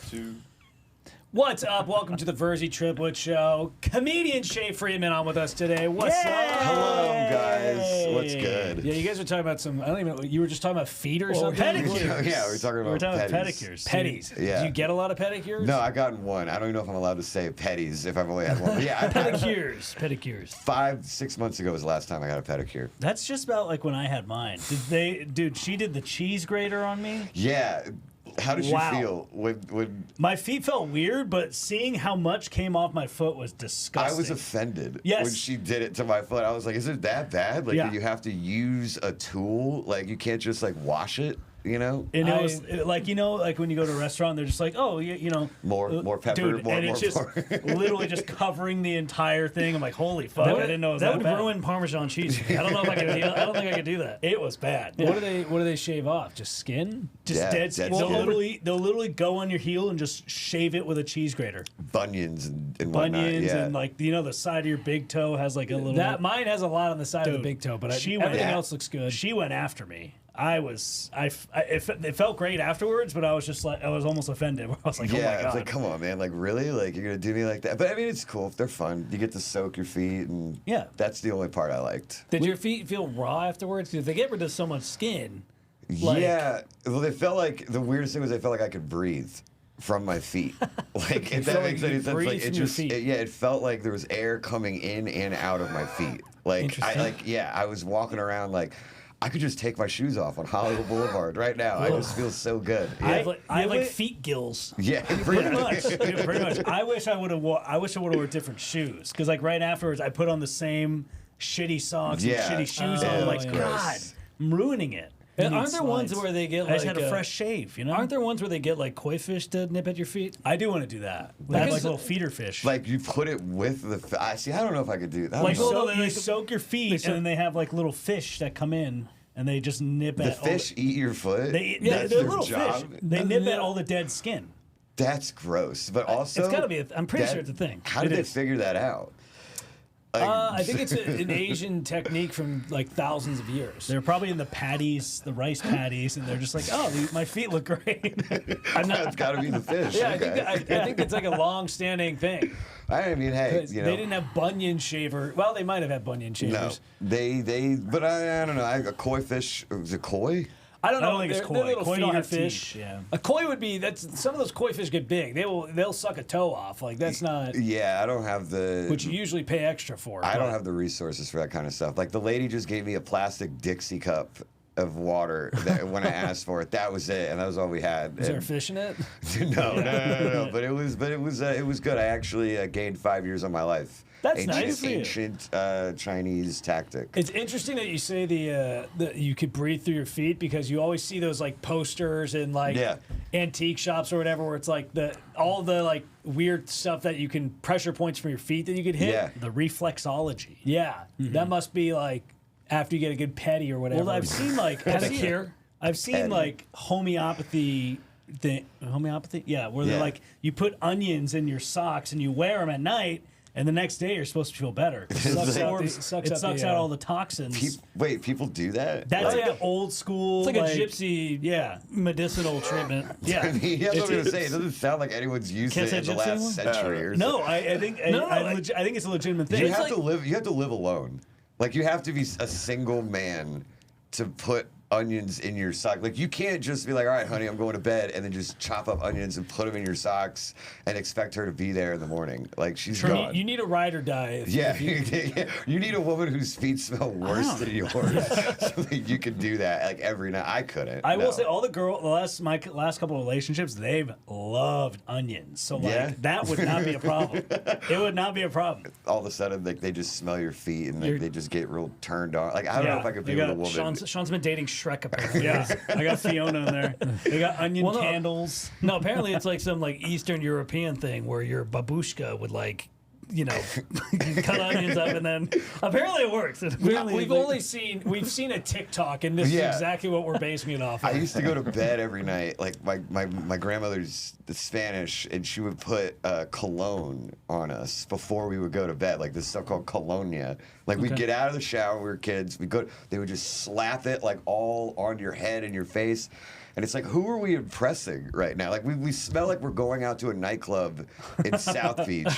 2. What's up? Welcome to the Virzi Triplets show. Comedian Shea Freeman on with us today. What's up? Hello, guys. What's good? Yeah, you guys were talking about some. I don't even know. You were just talking about feet or something. Yeah, Pedicures. we were talking about pedicures. Petties. Yeah. Do you get a lot of pedicures? No, I gotten one. I don't even know if I'm allowed to say petties if I've only had one. But yeah, pedicures. Pedicures. 5-6 months ago was the last time I got a pedicure. That's just about like when I had mine. Dude, she did the cheese grater on me. Yeah. How did you feel when my feet felt weird, but seeing how much came off my foot was disgusting. I was offended when she did it to my foot. I was like, is it that bad? Like, do you have to use a tool? Like, you can't just like wash it, you know? And it was like, you know, like when you go to a restaurant, they're just like, oh, you know, more pepper, dude, more, and more, it's just literally just covering the entire thing. I'm like, holy fuck, I didn't know it was that that would bad. ruin Parmesan cheese. I don't know if I could. I don't think I could do that. It was bad. Yeah. What do they shave off? Just skin? Just dead skin. skin. They'll literally go on your heel and just shave it with a cheese grater. Bunions and whatnot. And like, you know, the side of your big toe has like a little. That mine has a lot on the side of the big toe, but everything else looks good. She went after me. It felt great afterwards, but I was just like, I was almost offended. I was like, oh my God. I was like, come on, man. Like, really? Like, you're going to do me like that? But I mean, it's cool. They're fun. You get to soak your feet, and that's the only part I liked. Did your feet feel raw afterwards? Because they get rid of so much skin. Yeah. Well, they felt like, the weirdest thing was they felt like I could breathe from my feet. Like, if that makes any sense. Like, it felt like there was air coming in and out of my feet. Like, I was walking around like, I could just take my shoes off on Hollywood Boulevard right now. I just feel so good. Yeah. I have like feet gills. Yeah, pretty much. Dude, pretty much. I wish I would have worn different shoes, because like right afterwards, I put on the same shitty socks and shitty shoes on. I'm like, God, I'm ruining it. Aren't there ones where they get like... I just had a fresh shave, you know? Aren't there ones where they get like koi fish to nip at your feet? I do want to do that. Like little feeder fish. Like you put it with the... I don't know if I could do that. Like you soak your feet, and then they have like little fish that come in, and they just nip at... The fish eat your foot? They're little fish. They nip at all the dead skin. That's gross. But also... It's got to be... I'm pretty sure it's a thing. How did they figure that out? I think it's an Asian technique from like thousands of years. They're probably in the patties, the rice patties, and they're just like, oh, my feet look great. It's got to be the fish. Yeah, okay. I think it's like a long-standing thing. I mean, hey, you know, they didn't have bunion shaver. Well, they might have had bunion shavers. No, but I don't know. A koi fish, was it koi? I don't think it's koi. Little Koi don't have fish. Teeth. Yeah. A koi would be some of those koi fish get big. They'll suck a toe off. Like that's not. Yeah, I don't have the. Which you usually pay extra for. I don't have the resources for that kind of stuff. Like the lady just gave me a plastic Dixie cup of water when I asked for it. That was it, and that was all we had. Is there fish in it? No. But it was good. I actually gained 5 years on my life. That's nice. Ancient Chinese tactic. It's interesting that you say that you could breathe through your feet, because you always see those like posters in like antique shops or whatever, where it's like all the like weird stuff that you can pressure points from your feet that you could hit. Yeah. The reflexology. Yeah, that must be like after you get a good pedi or whatever. Well, I've seen like pedicure. I've seen like homeopathy. Yeah, where they're like you put onions in your socks and you wear them at night. And the next day, you're supposed to feel better. It sucks out all the toxins. Wait, people do that? That's like the old school. It's like a gypsy medicinal treatment. Yeah. I mean, that's what I'm going to say. It doesn't sound like anyone's used it in the last century or something. No, I think it's a legitimate thing. You have to live alone. Like, you have to be a single man to put onions in your sock. Like, you can't just be like, all right, honey, I'm going to bed, and then just chop up onions and put them in your socks and expect her to be there in the morning. Like, she's gone. You need a ride or die. You need a woman whose feet smell worse than yours so that you can do that like every night. I couldn't. I will say, all my last couple of relationships, they've loved onions. So like that would not be a problem. It would not be a problem. All of a sudden, like, they just smell your feet and they just get real turned on. Like, I don't know if I could be with a woman. Sean's been dating Shrek, apparently. Yeah, I got Fiona in there. They got onion candles. No, apparently it's like some like Eastern European thing where your babushka would like, you know, cut onions up, and then apparently it works. We've seen a TikTok, and this is exactly what we're basing it off of. I used to go to bed every night. Like my grandmother's Spanish, and she would put cologne on us before we would go to bed. Like this stuff called colonia. Like we'd get out of the shower, we were kids. They would just slap it like all on your head and your face. And it's like, who are we impressing right now? Like, we smell like we're going out to a nightclub in South Beach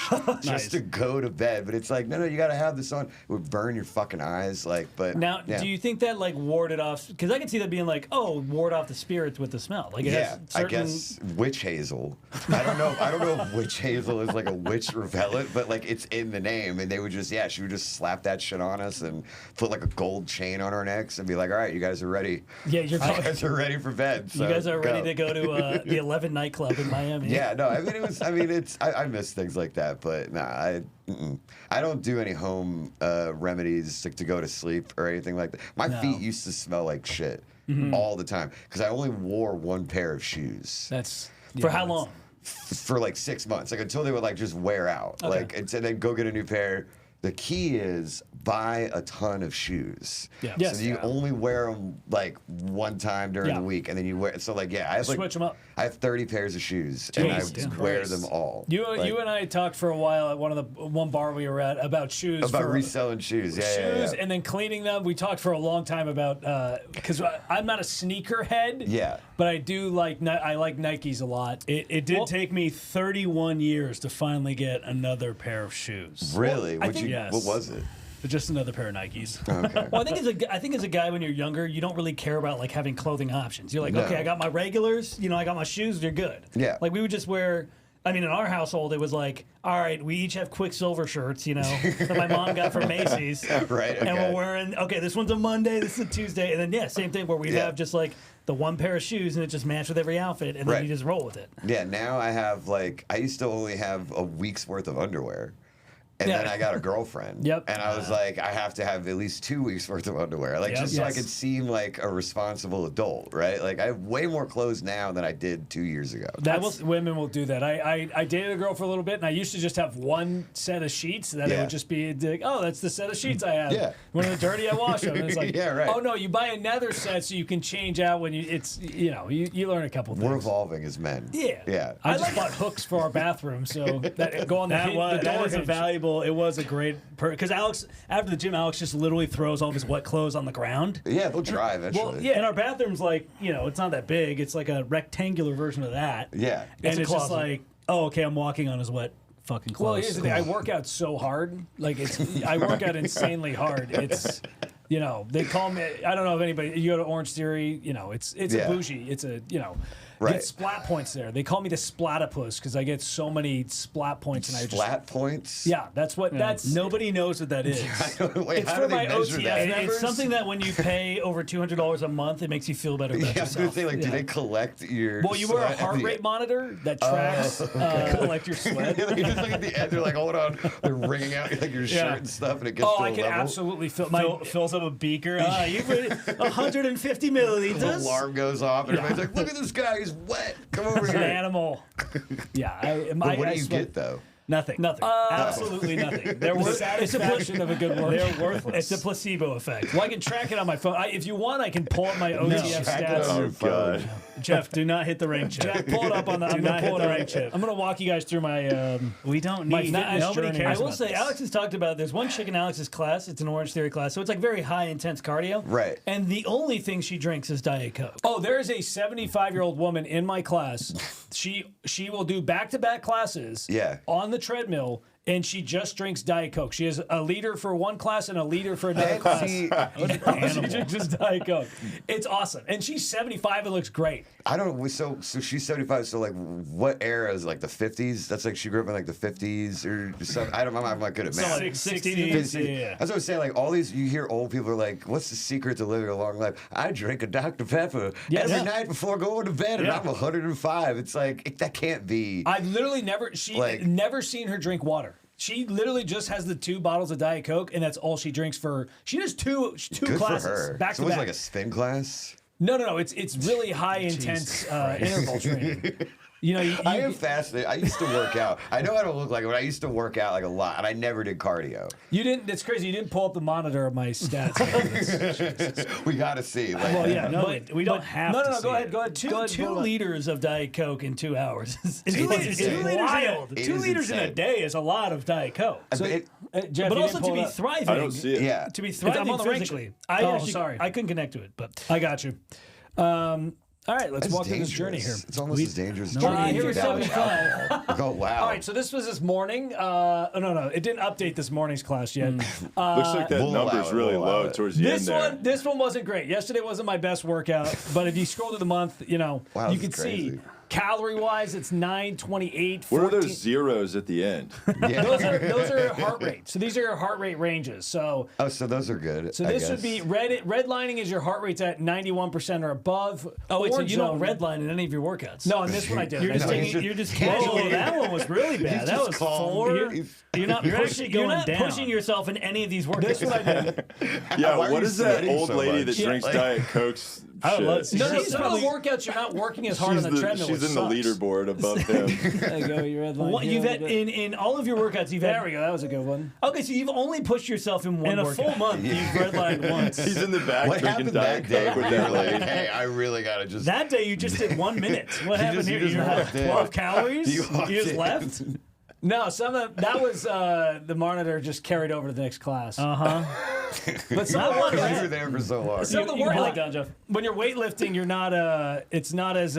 just to go to bed. But it's like, no, you got to have this on. It would burn your fucking eyes. Like, but now, do you think that like warded off? Because I can see that being like, oh, ward off the spirits with the smell. Like, it has certain... I guess witch hazel. I don't know if witch hazel is like a witch repellent, but like it's in the name. And they would just, she would just slap that shit on us and put like a gold chain on our necks and be like, all right, you guys are ready. Yeah, you guys are ready for bed. So you guys are ready to go to the 11 nightclub in Miami. Yeah, no, I mean, I miss things like that, but nah, I don't do any home remedies to go to sleep or anything like that. My feet used to smell like shit all the time because I only wore one pair of shoes. That's for how long? For like 6 months, like until they would like just wear out. Okay. Like and then go get a new pair. The key is buy a ton of shoes. Yeah. Yes, so you only wear them like one time during the week, and then you wear. So like, I have switch them up. I have 30 pairs of shoes, and I wear them all. You and I talked for a while at one bar we were at about shoes. About reselling shoes. Shoes, and then cleaning them. We talked for a long time about because I'm not a sneaker head. Yeah. But I do like Nikes a lot. It did take me 31 years to finally get another pair of shoes. Really? Yes. What was it? Just another pair of Nikes. Okay. Well, I think as a guy when you're younger, you don't really care about like having clothing options. You're like, okay, I got my regulars. I got my shoes. They're good. Yeah. Like we would just wear. I mean, in our household, it was like, all right, we each have Quicksilver shirts, that my mom got from Macy's. Right. Okay. And we're wearing, this one's a Monday, this is a Tuesday. And then, same thing where we have just like the one pair of shoes and it just matched with every outfit. And then you just roll with it. Yeah, now I have I used to only have a week's worth of underwear. And then I got a girlfriend. Yep. And I was like, I have to have at least 2 weeks worth of underwear. Like, just so I could seem like a responsible adult, right? Like, I have way more clothes now than I did 2 years ago. Women will do that. I dated a girl for a little bit, and I used to just have one set of sheets that it would just be like, oh, that's the set of sheets I have. Yeah. When they're dirty, I wash them. And it's like, right. Oh, no, you buy another set so you can change out when you learn a couple things. We're evolving as men. Yeah. Yeah. I just bought hooks for our bathroom, so that go on the That was a hinge. valuable. It was a great because Alex after the gym, Alex just literally throws all of his wet clothes on the ground. Yeah, they'll dry eventually. Well, yeah, and our bathroom's like it's not that big. It's like a rectangular version of that. Yeah, and it's just like, oh, okay, I'm walking on his wet fucking clothes. Well, here's the thing. I work out so hard. Like I work out insanely hard. It's they call me. I don't know if anybody. You go to Orange Theory. It's a bougie. It's a Right. Get splat points there. They call me the splatipus because I get so many splat points. Splat points? Yeah, that's what. That's nobody knows what that is. Wait, it's how for do they my measure OTS that? members. It's something that when you pay over $200 a month, it makes you feel better about I was going to yourself. say, do they collect your Well, you wear a heart rate monitor that tracks collect your sweat. You just look at the end, they're like, hold on. They're wringing out like your shirt and stuff, and it gets to a I can level. absolutely feel Fills up a beaker. You put 150 milliliters. The alarm goes off, and everybody's like, look at this guy, he's wet. Come over It's here. an animal. Yeah. But what do you get, though? Nothing. Absolutely nothing. They're worth satisfaction of a good work. They're worthless. It's a placebo effect. Well, I can track it on my phone. If you want, I can pull up my OTF stats. Oh, God. Jeff, do not hit the rank chip. Jeff, pull it up on the. I'm gonna pull it rank chip. I'm gonna walk you guys through my. We don't need. Nobody cares. I will say, Alex has talked about. There's one chick in Alex's class. It's an Orange Theory class, so it's like very high intense cardio. Right. And the only thing she drinks is Diet Coke. Oh, there is a 75-year-old woman in my class. She will do back-to-back classes. Yeah. On the treadmill. And she just drinks Diet Coke. She has a liter for one class and a liter for another class. She drinks just Diet Coke. It's awesome. And she's 75 and looks great. I don't. So she's 75. So like, what era is like the 50s? That's like she grew up in like the 50s or something. I'm not good at math. So like 60s. Yeah. That's what I'm saying. Like all these, you hear old people are like, "What's the secret to living a long life?" I drink a Dr Pepper every night before going to bed, and I'm 105. It's like that can't be. I've literally never seen her drink water. She literally just has the 2 bottles of Diet Coke, and that's all she drinks for. She does two Good classes for her. back so to it was back. like a spin class. No. It's really high intense interval training. I am fascinated. I used to work out. I know I don't look like it, but I used to work out like a lot, and I never did cardio. You didn't. That's crazy. You didn't pull up the monitor of my stats. We got to see. Like, Well, yeah, no, But we don't have to. No. see Go it. ahead. Two liters of Diet Coke in 2 hours. It's 2 liters. wild. It 2 is liters in a insane. day is a lot of Diet Coke. Jeff, But you also didn't pull to be it up. thriving. I don't see it. Yeah. To be thriving I'm on the rank physically. chip. Sorry. I couldn't connect to it, but I got you. All right, let's walk through this journey here. It's almost as dangerous as here we're 75. Oh, wow. All right, so this was this morning. No, it didn't update this morning's class yet. Looks like that number's really low towards the end there. This one wasn't great. Yesterday wasn't my best workout, but if you scroll through the month, you can see. Calorie-wise, it's 928. What are those zeros at the end? Yeah. Those are heart rate. So these are your heart rate ranges. So those are good. So this would be redlining is your heart rate's at 91% or above. Oh wait, so you don't redline in any of your workouts? No, in this one I did. You're just casual. That one was really bad. That was four. You're not pushing yourself in any of these workouts. This one I did. Yeah, what is that old lady that drinks Diet Cokes? Some of the workouts you're not working as hard on the treadmill. She's in the leaderboard above him. There you go. Your redline. You've had in all of your workouts. There we go. That was a good one. Okay, so you've only pushed yourself in one workout. a full month. You've redlined once. He's in the back drinking Diet Coke with that lady. Hey, I really gotta just. That day you just did 1 minute. What happened here? You had 12 calories. You just left. No, that was the monitor just carried over to the next class. But some of the You workouts, were there for so long. some of the workouts, when you're weightlifting, you're not it's not as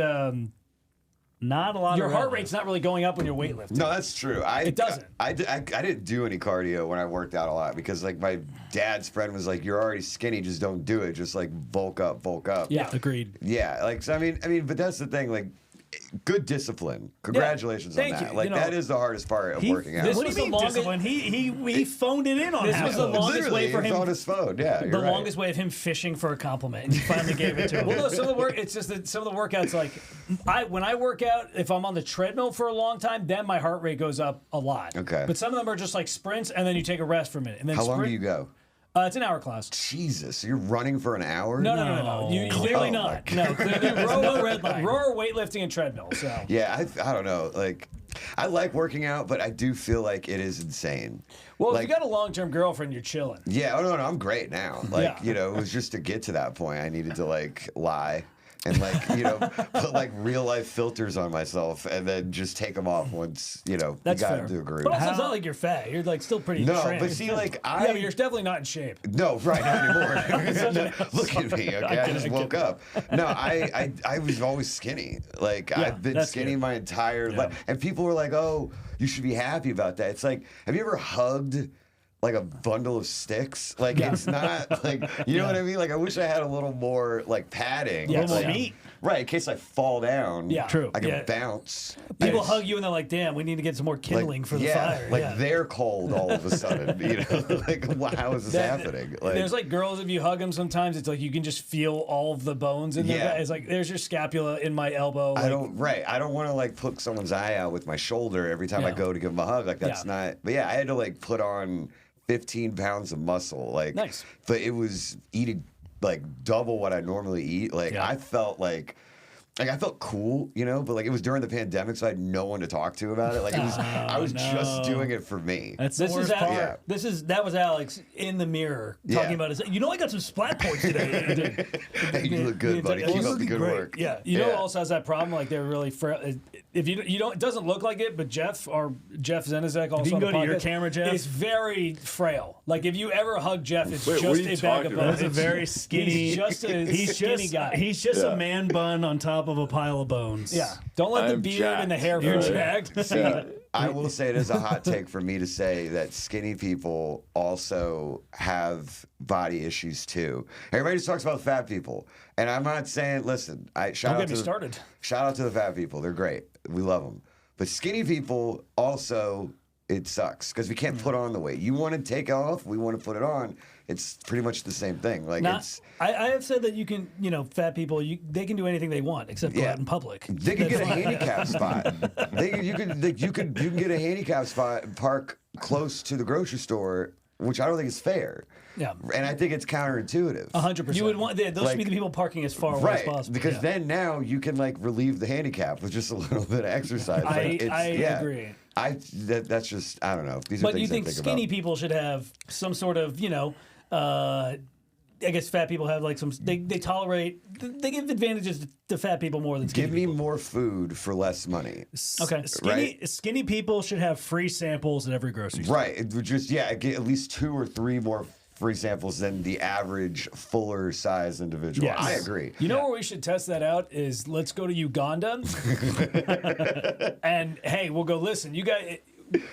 not a lot. Your of heart rate's not really going up when you're weightlifting. No, that's true. It doesn't. I didn't do any cardio when I worked out a lot because like my dad's friend was like, "You're already skinny, just don't do it. Just like bulk up." Yeah, agreed. Yeah, like so. I mean, but that's the thing. Like, good discipline. Congratulations on thank that. you. Like that is the hardest part of working out. What do you mean discipline? He phoned it in on This was the longest way for him. On his phone. Yeah, The longest way of him fishing for a compliment, and you finally gave it to him. Well, no, some of the it's just that some of the workouts, like when I work out, if I'm on the treadmill for a long time, then my heart rate goes up a lot. Okay. But some of them are just like sprints, and then you take a rest for a minute. And then How long do you go? It's an hour class. Jesus, you're running for an hour? No. Clearly not. No, clearly row or weightlifting and treadmill. So yeah, I don't know. Like, I like working out, but I do feel like it is insane. Well, like, if you got a long-term girlfriend, you're chilling. Yeah, no, I'm great now. Like, it was just to get to that point, I needed to like lie. And like, put like real life filters on myself and then just take them off once, That's you got fair. to agree. But also, it's not like you're fat. You're like still pretty trim. But see, like yeah, but you're definitely not in shape. No, right, not anymore. Look at me, okay? I just woke up. No, I was always skinny. Like, I've been skinny my entire life. And people were like, oh, you should be happy about that. It's like, have you ever hugged like a bundle of sticks? Like, it's not like, you know what I mean? Like, I wish I had a little more like padding. Yeah, a little more meat. Right, in case I fall down. Yeah, true. I can bounce. People hug you and they're like, "Damn, we need to get some more kindling for the fire." Like they're cold all of a sudden. Like how is this happening? Like, there's like girls, if you hug them, sometimes it's like you can just feel all of the bones in their back. It's like there's your scapula in my elbow. Like, I don't want to like poke someone's eye out with my shoulder every time I go to give them a hug. Like that's not. But yeah, I had to like put on 15 pounds of muscle. Like nice. But it was eating like double what I normally eat. Like I felt like I felt cool, but like it was during the pandemic, so I had no one to talk to about it. Like it was, I was just doing it for me. This is that was Alex in the mirror talking about his. I got some splat points today. Hey, you look good, buddy. Keep up the good work. Yeah, who also has that problem? Like they're really frail. If you don't, it doesn't look like it, but Jeff Zenizek also. You can go to your camera, Jeff. It's very frail. Like if you ever hug Jeff, it's just a bag of It's bones. a very skinny. He's just a skinny guy. He's just a man bun on top of a pile of bones. Yeah. Don't let the beard and the hair. You're jacked. See, I will say it is a hot take for me to say that skinny people also have body issues too. Everybody just talks about fat people, and I'm not saying. Listen, shout out to the fat people. They're great. We love them. But skinny people also, it sucks because we can't put on the weight. You want to take off, we want to put it on. It's pretty much the same thing. Like I have said that you can, fat people, they can do anything they want except go out in public. They can get a handicap spot. You can get a handicap spot and park close to the grocery store, which I don't think is fair. Yeah, and I think it's counterintuitive. 100%. You would want those should be the people parking as far away as possible. Because then now you can like relieve the handicap with just a little bit of exercise. I agree. That's just I don't know. These but are you things think I skinny about. people should have some sort of I guess fat people have like some. They tolerate. They give advantages to fat people more than skinny Give me people. more food for less money. Okay, Skinny people should have free samples at every grocery store. Right. It would just get at least 2 or 3 more free samples than the average fuller size individual. Yes. I agree. You know where we should test that out is let's go to Uganda, and hey, we'll go. Listen, you guys.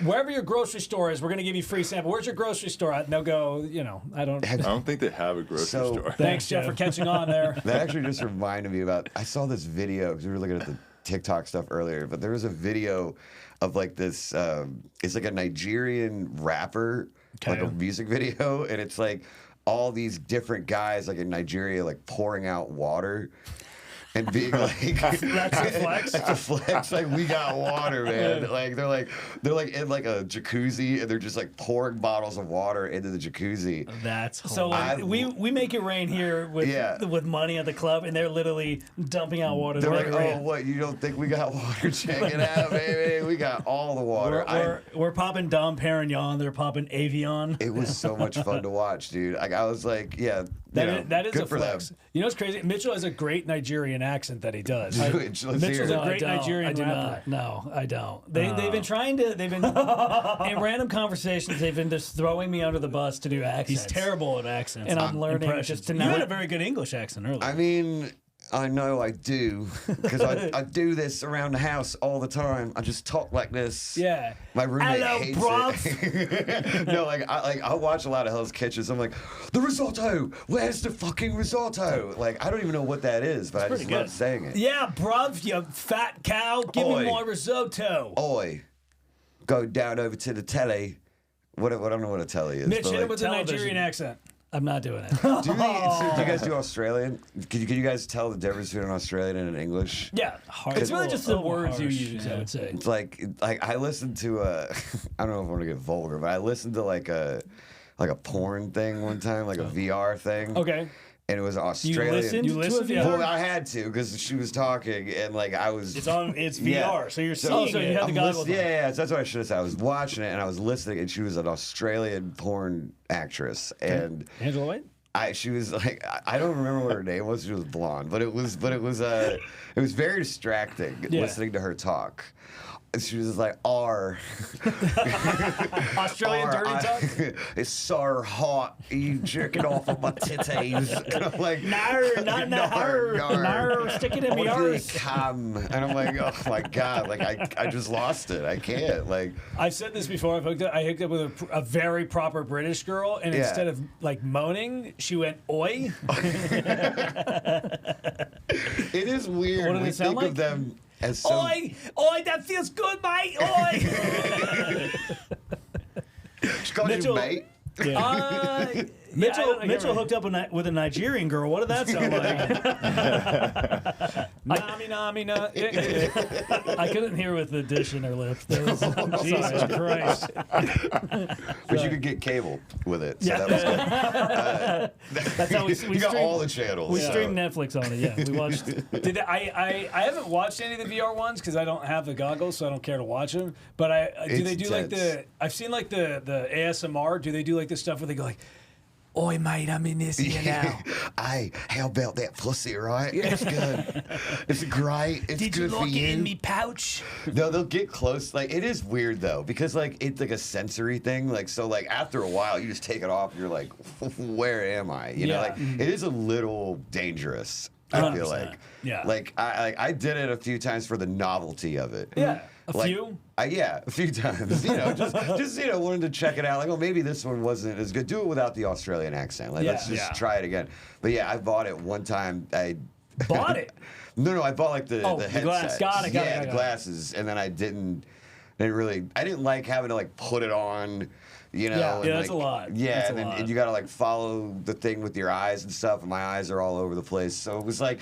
Wherever your grocery store is, we're going to give you free sample. Where's your grocery store at? And they'll go, I don't think they have a grocery store. Thanks, Jeff, for catching on there. That actually just reminded me about, I saw this video, because we were looking at the TikTok stuff earlier, but there was a video of like this, it's like a Nigerian rapper, like a music video, and it's like all these different guys like in Nigeria like pouring out water. And being like, that's a flex. That's a flex. Like, we got water, man. Like they're like in like a jacuzzi, and they're just like pouring bottles of water into the jacuzzi. That's so like, we make it rain here with money at the club, and they're literally dumping out water. They're like, oh, what? You don't think we got water? Check it out, baby. We got all the water. We're popping Dom Perignon. They're popping Avion. It was so much fun to watch, dude. Like I was like, yeah. That is good a for flex. them. You know what's crazy? Mitchell has a great Nigerian accent that he does. Mitchell's a great Nigerian rapper. No, I don't. They've been trying to. They've been in random conversations. They've been just throwing me under the bus to do accents. He's terrible at accents, and I'm learning just to. You had a very good English accent earlier. I mean, I know I do, because I do this around the house all the time. I just talk like this. Yeah. My roommate Hello, hates bruv. it. No, I watch a lot of Hell's Kitchens. I'm like, the risotto. Where's the fucking risotto? Like, I don't even know what that is, but I just love saying it. Yeah, bruv, you fat cow. Give me more risotto. Oi. Go down over to the telly. I don't know what a telly is. Mitch, hit like, it with a Nigerian accent. I'm not doing it. do you guys do Australian? Can you guys tell the difference between an Australian and an English? Yeah, it's really just the words you use. I would say. It's like I listened to I don't know if I want to get vulgar, but I listened to like a porn thing one time, like a VR thing. Okay. And it was Australian. You listened to VR? Well, I had to because she was talking, and like I was. It's VR, so you're seeing so it. you had the goggles on. Yeah, so that's what I should have said. I was watching it and I was listening, and she was an Australian porn actress, and Angela White. She was like, I don't remember what her name was. She was blonde, but it was very distracting listening to her talk. She was just like, R. Australian dirty talk? It's so hot. You jerking off on my titties. And I'm like, no, stick it in me arse. Come. And I'm like, oh my God. Like, I just lost it. I can't. Like, I've said this before. I hooked up with a very proper British girl, and instead of like moaning, she went, oi. It is weird. What do they sound like? Of them as oi, that feels good, mate. Oi. She called you mate. Yeah. Mitchell hooked up with a Nigerian girl. What did that sound like? Nami. I couldn't hear with the dish in her lips. Jesus Christ. But you could get cable with it. So that was good. That's how we you got all the channels. We streamed Netflix on it. Yeah, we watched. I haven't watched any of the VR ones because I don't have the goggles, so I don't care to watch them. But do they do like I've seen like the ASMR. Do they do like this stuff where they go like, oi, mate, I'm in this here now. Hey, how about that pussy, right? It's good. It's great. It's Did good you for lock you. it in me pouch? No, they'll get close. Like, it is weird, though, because, like, it's like a sensory thing. Like, so, like, after a while, you just take it off, and you're like, where am I? You know, like, it is a little dangerous, I feel like. Yeah. Like, I did it a few times for the novelty of it. Yeah. A few? Yeah, a few times. You know, just wanted to check it out. Like, oh, maybe this one wasn't as good. Do it without the Australian accent. Like, let's just try it again. But yeah, I bought it one time. Bought it? No, I bought like the headset. Glass. Got it. The glasses, and then I didn't like having to like put it on. You know, yeah, and that's a lot. Yeah, and you gotta like follow the thing with your eyes and stuff. And my eyes are all over the place, so it was like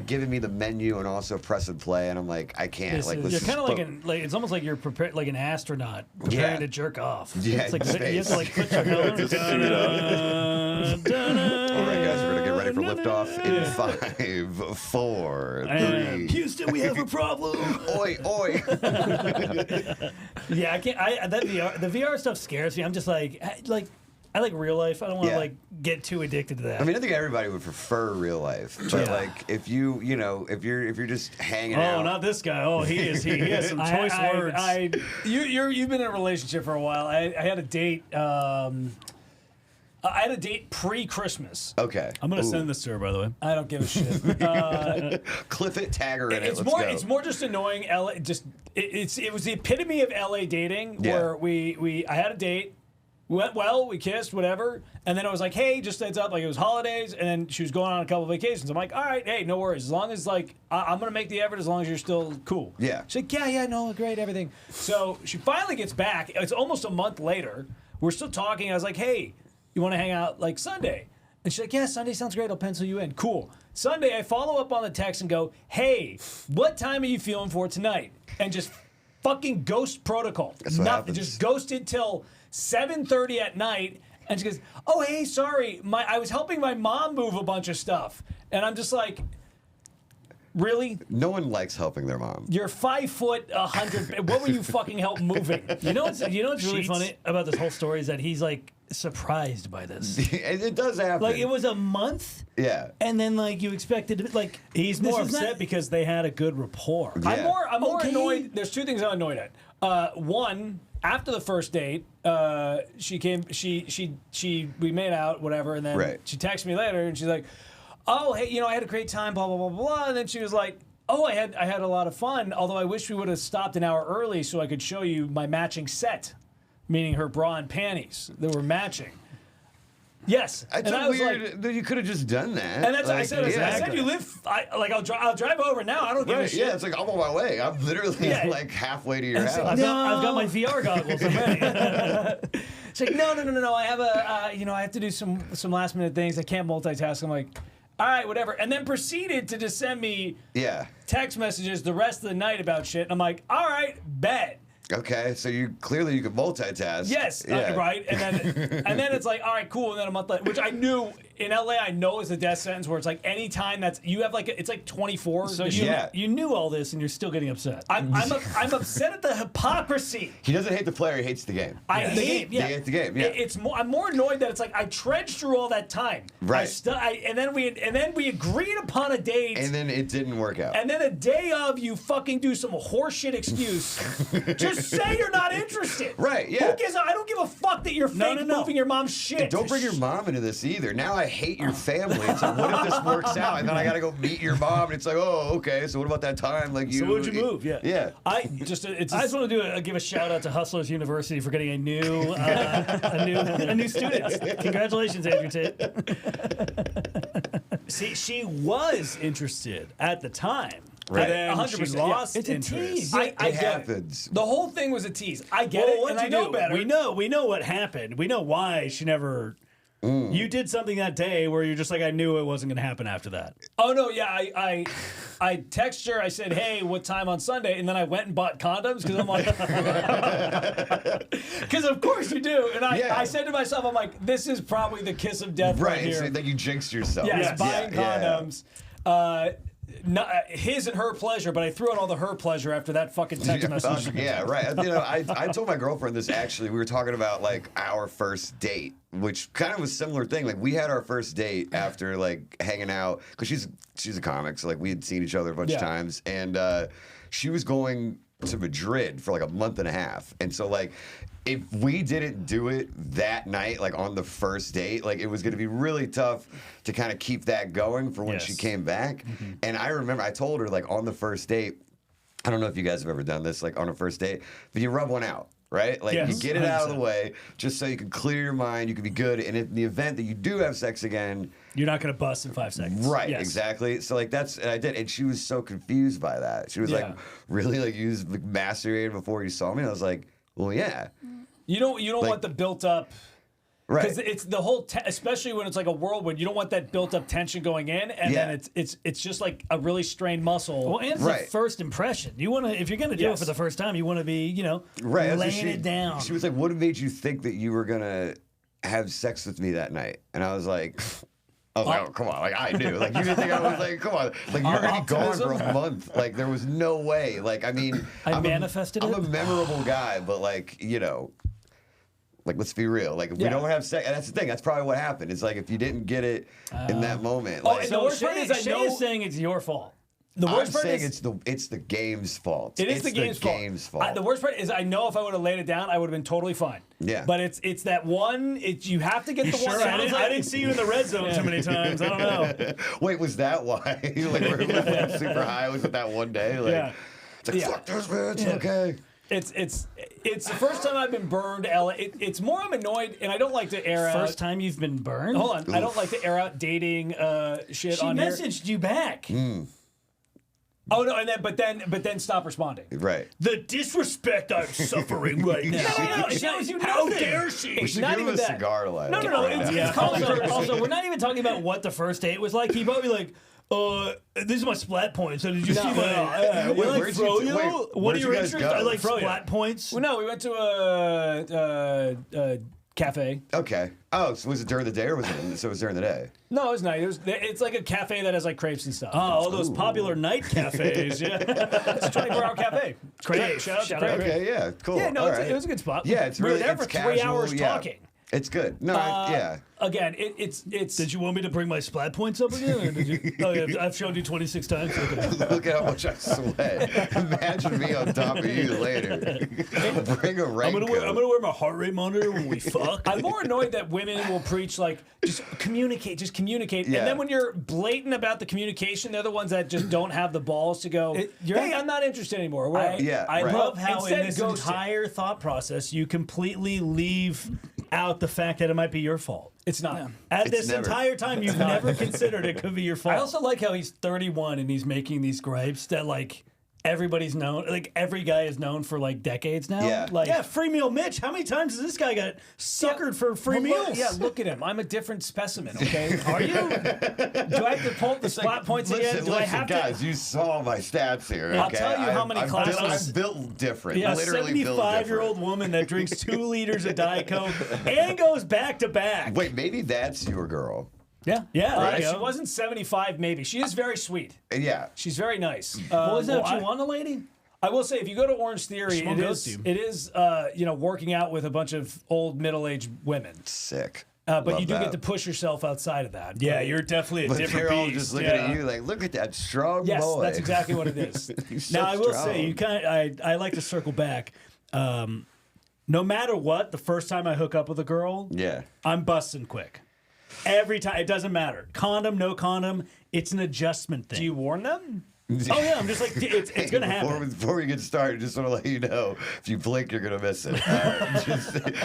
giving me the menu and also press and play. And I'm like, I can't. You're kind of like it's almost like you're prepared, like an astronaut preparing to jerk off. Yeah, it's like you have to like put your helmet. All right, guys, we're gonna get ready for liftoff in 5, 4, 3. Houston, we have a problem. Oi. Yeah, I can't. The VR stuff scares me. I'm just like I like real life. I don't want to like get too addicted to that. I mean, I think everybody would prefer real life, but like if you're just hanging out. Oh, not this guy. Oh, he has some choice words. You've been in a relationship for a while. I had a date. I had a date pre-Christmas. Okay. I'm gonna send this to her, by the way. I don't give a shit. Cliff it, tag her in it. It's more just annoying. LA, it was the epitome of LA dating where I had a date. We went well, we kissed, whatever. And then I was like, hey, just heads up, like it was holidays. And then she was going on a couple of vacations. I'm like, all right, hey, no worries. As long as, like, I'm going to make the effort as long as you're still cool. Yeah. She's like, yeah, no, great, everything. So she finally gets back. It's almost a month later. We're still talking. I was like, hey, you want to hang out, like, Sunday? And she's like, yeah, Sunday sounds great. I'll pencil you in. Cool. Sunday, I follow up on the text and go, hey, what time are you feeling for tonight? And just fucking ghost protocol. That's what happens. Just ghosted till 7:30 at night, and she goes, oh, hey, sorry, I was helping my mom move a bunch of stuff. And I'm just like, really? No one likes helping their mom. You're 5 foot 100. What were you fucking help moving? You know what's really funny about this whole story is that he's like surprised by this. It does happen. Like it was a month. Yeah. And then like you expected to, like he's more upset because they had a good rapport. Yeah. I'm more annoyed. There's two things I'm annoyed at. One, after the first date, she came. We made out, whatever, and then she texted me later, and she's like, "Oh, hey, I had a great time, blah blah blah blah." And then she was like, "Oh, I had a lot of fun. Although I wish we would have stopped an hour early so I could show you my matching set, meaning her bra and panties that were matching." Yes, It's weird that you could have just done that. And that's what I said. I said you live. I'll drive over now. I don't give a shit. Yeah, it's like I'm on my way. I'm literally like halfway to your house. I've got my VR goggles. I'm ready. It's like no. I have I have to do some last minute things. I can't multitask. I'm like, all right, whatever. And then proceeded to just send me text messages the rest of the night about shit. And I'm like, all right, bet. Okay, so you could multitask. Yes, right. And then it's like, all right, cool. And then a month later, which I knew in LA, I know is a death sentence where it's like anytime you have it's like 24. So you knew all this and you're still getting upset. I'm upset at the hypocrisy. He doesn't hate the player; he hates the game. I hate the game. He hates the game. Yeah. I'm more annoyed that it's like I trudged through all that time. Right. And then we agreed upon a date. And then it didn't work out. And then a day of you fucking do some horseshit excuse. Just say you're not interested. Right, yeah. Who gives I don't give a fuck that you're fake moving your mom's shit. And don't bring your mom into this either. Now I hate your family. It's like, what if this works out? And then I got to go meet your mom. And it's like, oh, okay. So what about that time? Like So what'd you move? Yeah. Yeah. I just want to give a shout out to Hustlers University for getting a new student. Congratulations, Andrew Tate. See, she was interested at the time. Right. Then 100%. She lost It's a interest. tease. I It get happens. it. The whole thing was a tease. I get it, and I know better. We know what happened. We know why she never. You did something that day where you're just like, I knew it wasn't going to happen after that. Oh no, yeah, I texted her. I said, "Hey, what time on Sunday?" And then I went and bought condoms because I'm like, because of course you do. And I said to myself, I'm like, this is probably the kiss of death right here. So that you jinxed yourself. Yes, buying condoms. His and her pleasure, but I threw out all the her pleasure after that fucking text message. Yeah, right. I told my girlfriend this actually. We were talking about like our first date, which kind of was a similar thing. Like we had our first date after like hanging out because she's a comic, so like we had seen each other a bunch of times, and she was going to Madrid for like a month and a half, and so like. If we didn't do it that night, like on the first date, like it was going to be really tough to kind of keep that going for when she came back. Mm-hmm. And I remember I told her like on the first date, I don't know if you guys have ever done this, like on a first date, but you rub one out, right? Like you get it out of the way just so you can clear your mind, you can be good. And in the event that you do have sex again, you're not going to bust in 5 seconds. Right, exactly. So like and I did, and she was so confused by that. She was like, really, like you was like, masturbated before you saw me? And I was like, well, yeah. You don't like, want the built up, right? Because it's the whole, especially when it's like a whirlwind. You don't want that built up tension going in, and then it's just like a really strained muscle. Well, and it's the first impression. You want to, if you're going to do it for the first time, you want to be, laying it down. She was like, "What made you think that you were gonna have sex with me that night?" And I was like. Oh, come on. Like, I knew. Like, you didn't think I was like, come on. Like, you're going to be gone for a month. Like, there was no way. Like, I mean. I manifested it. I'm a memorable guy, but, like, like, let's be real. Like, if we don't have sex, and that's the thing. That's probably what happened. It's like, if you didn't get it in that moment. Like, so Shea is saying it's your fault. The worst part saying is it's the game's fault. It's the game's fault. The worst part is I know if I would have laid it down, I would have been totally fine. Yeah. But it's that one. You have to get the one. I didn't see you in the red zone too many times. I don't know. Wait, was that why? Like we're living super high? Was it that one day? Like, Yeah. It's like fuck this, man. It's okay. It's the first time I've been burned. It's more I'm annoyed, and I don't like to air out. First time you've been burned? Hold on, I don't like to air out dating shit on here. She messaged you back. Oh no, and then then stop responding. Right. The disrespect I'm suffering right now. No, she knows you How nothing. dare she? We should Not give him even a that. cigar to light. No, it's called Also, we're not even talking about what the first date was like. He probably like, this is my splat point. So did you see my? Wait, I like where'd throw you- you. wait, What where'd are you your guys interests? go? I like Throw you. splat points. Well, no, we went to a cafe. Okay. Oh, so was it during the day or was it? So it was during the day. No, it was nice. It's like a cafe that has like crepes and stuff. Oh, all those popular night cafes. Yeah. It's a 24-hour cafe. Great. Shout out to Crepes. Okay. Yeah. Cool. Yeah, no, All right. it was a good spot. Yeah, it's we really were there it's for 3 hours casual, yeah. talking. It's good. No, yeah. Again, it's. Did you want me to bring my splat points up again? Or did you? Oh yeah, I've shown you 26 times. Okay. Look at how much I sweat. Imagine me on top of you later. Bring a raincoat. I'm gonna wear my heart rate monitor when we fuck. I'm more annoyed that women will preach like just communicate, Yeah. and then when you're blatant about the communication, they're the ones that just don't have the balls to go. Hey, I'm not interested anymore. or whatever. I right. love how Instead in this ghosting. entire thought process you completely leave out the fact that it might be your fault. It's not. At this entire time, you've never considered it could be your fault. I also like how he's 31 and he's making these gripes that like everybody's known, like every guy is known for like decades now. Yeah. Like, yeah, free meal Mitch. How many times has this guy got suckered for free meals? Look at him. I'm a different specimen. Okay, Are you? do I have to pull up the spot points again? Do I have guys, to? you saw my stats here. I'll okay? tell you how many classes- I'm built different. Yeah, a Literally built 75-year-old woman that drinks 2 liters of Diet Coke and goes back to back. Wait, maybe that's your girl. Yeah, there you She go. wasn't 75, maybe. She is very sweet. Yeah. She's very nice. What was that? well, You want a lady? I will say, if you go to Orange Theory, Schmo it goes is, to. it is working out with a bunch of old middle-aged women. Sick. But Love you do that. get to push yourself outside of that. Yeah, you're definitely a But different they're all beast. just looking at you like, look at that strong Yes, boy. that's exactly what it is. He's so Now I will strong. say, you kind. I like to circle back. No matter what, the first time I hook up with a girl, Yeah. I'm busting quick. Every time, it doesn't matter. Condom, no condom, it's an adjustment thing. Do you warn them? Oh yeah, I'm just like it's gonna happen. Before we get started, just want to let you know, if you blink, you're gonna miss it.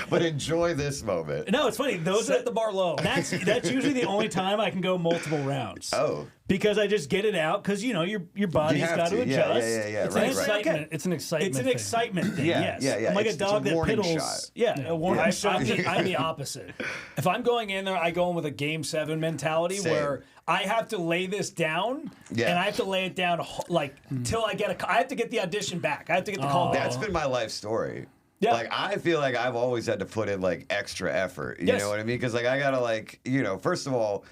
But enjoy this moment. No, it's funny. Those Set are the bar low. That's usually the only time I can go multiple rounds. Oh. Because I just get it out because your body's have got to to. adjust. Yeah. It's Right, an right. excitement. Okay. It's an excitement. It's an thing. excitement thing. Yes. Yeah. I'm like It's a dog a that warning piddles. shot. Yeah, a warning shot. I'm the opposite. If I'm going in there, I go in with a Game 7 mentality Same. where I have to lay this down, Yeah. and I have to lay it down like till I get I have to get the audition back. I have to get the call back. That's been my life story. Yeah. Like, I feel like I've always had to put in, like, extra effort. You Yes. know what I mean? Because, like, I got to, like, first of all,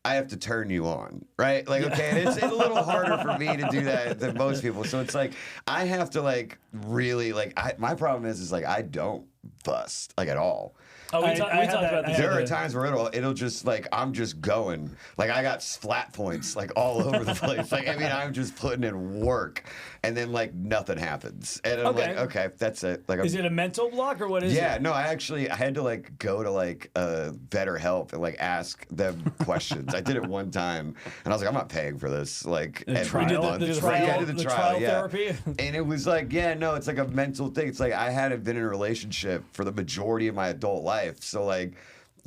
I have to turn you on, right? Like, okay, and it's a little harder for me to do that than most people. So it's like, I have to, like, really, like, my problem is like, I don't bust, like, at all. Oh, we I talked have about that. this. There are times where it'll just like I'm just going like I got flat points like all over the place. Like I mean I'm just putting in work, and then like nothing happens, and I'm Okay. like okay that's it. Like Is it a mental block or what is it? yeah, no, I had to like go to like BetterHelp and like ask them questions. I did it one time, and I was like, I'm not paying for this. Like every trial? month. The Right, yeah, I trial- did the trial, trial yeah. therapy? And it was like, yeah, no, it's like a mental thing. It's like I hadn't been in a relationship for the majority of my adult life, so like.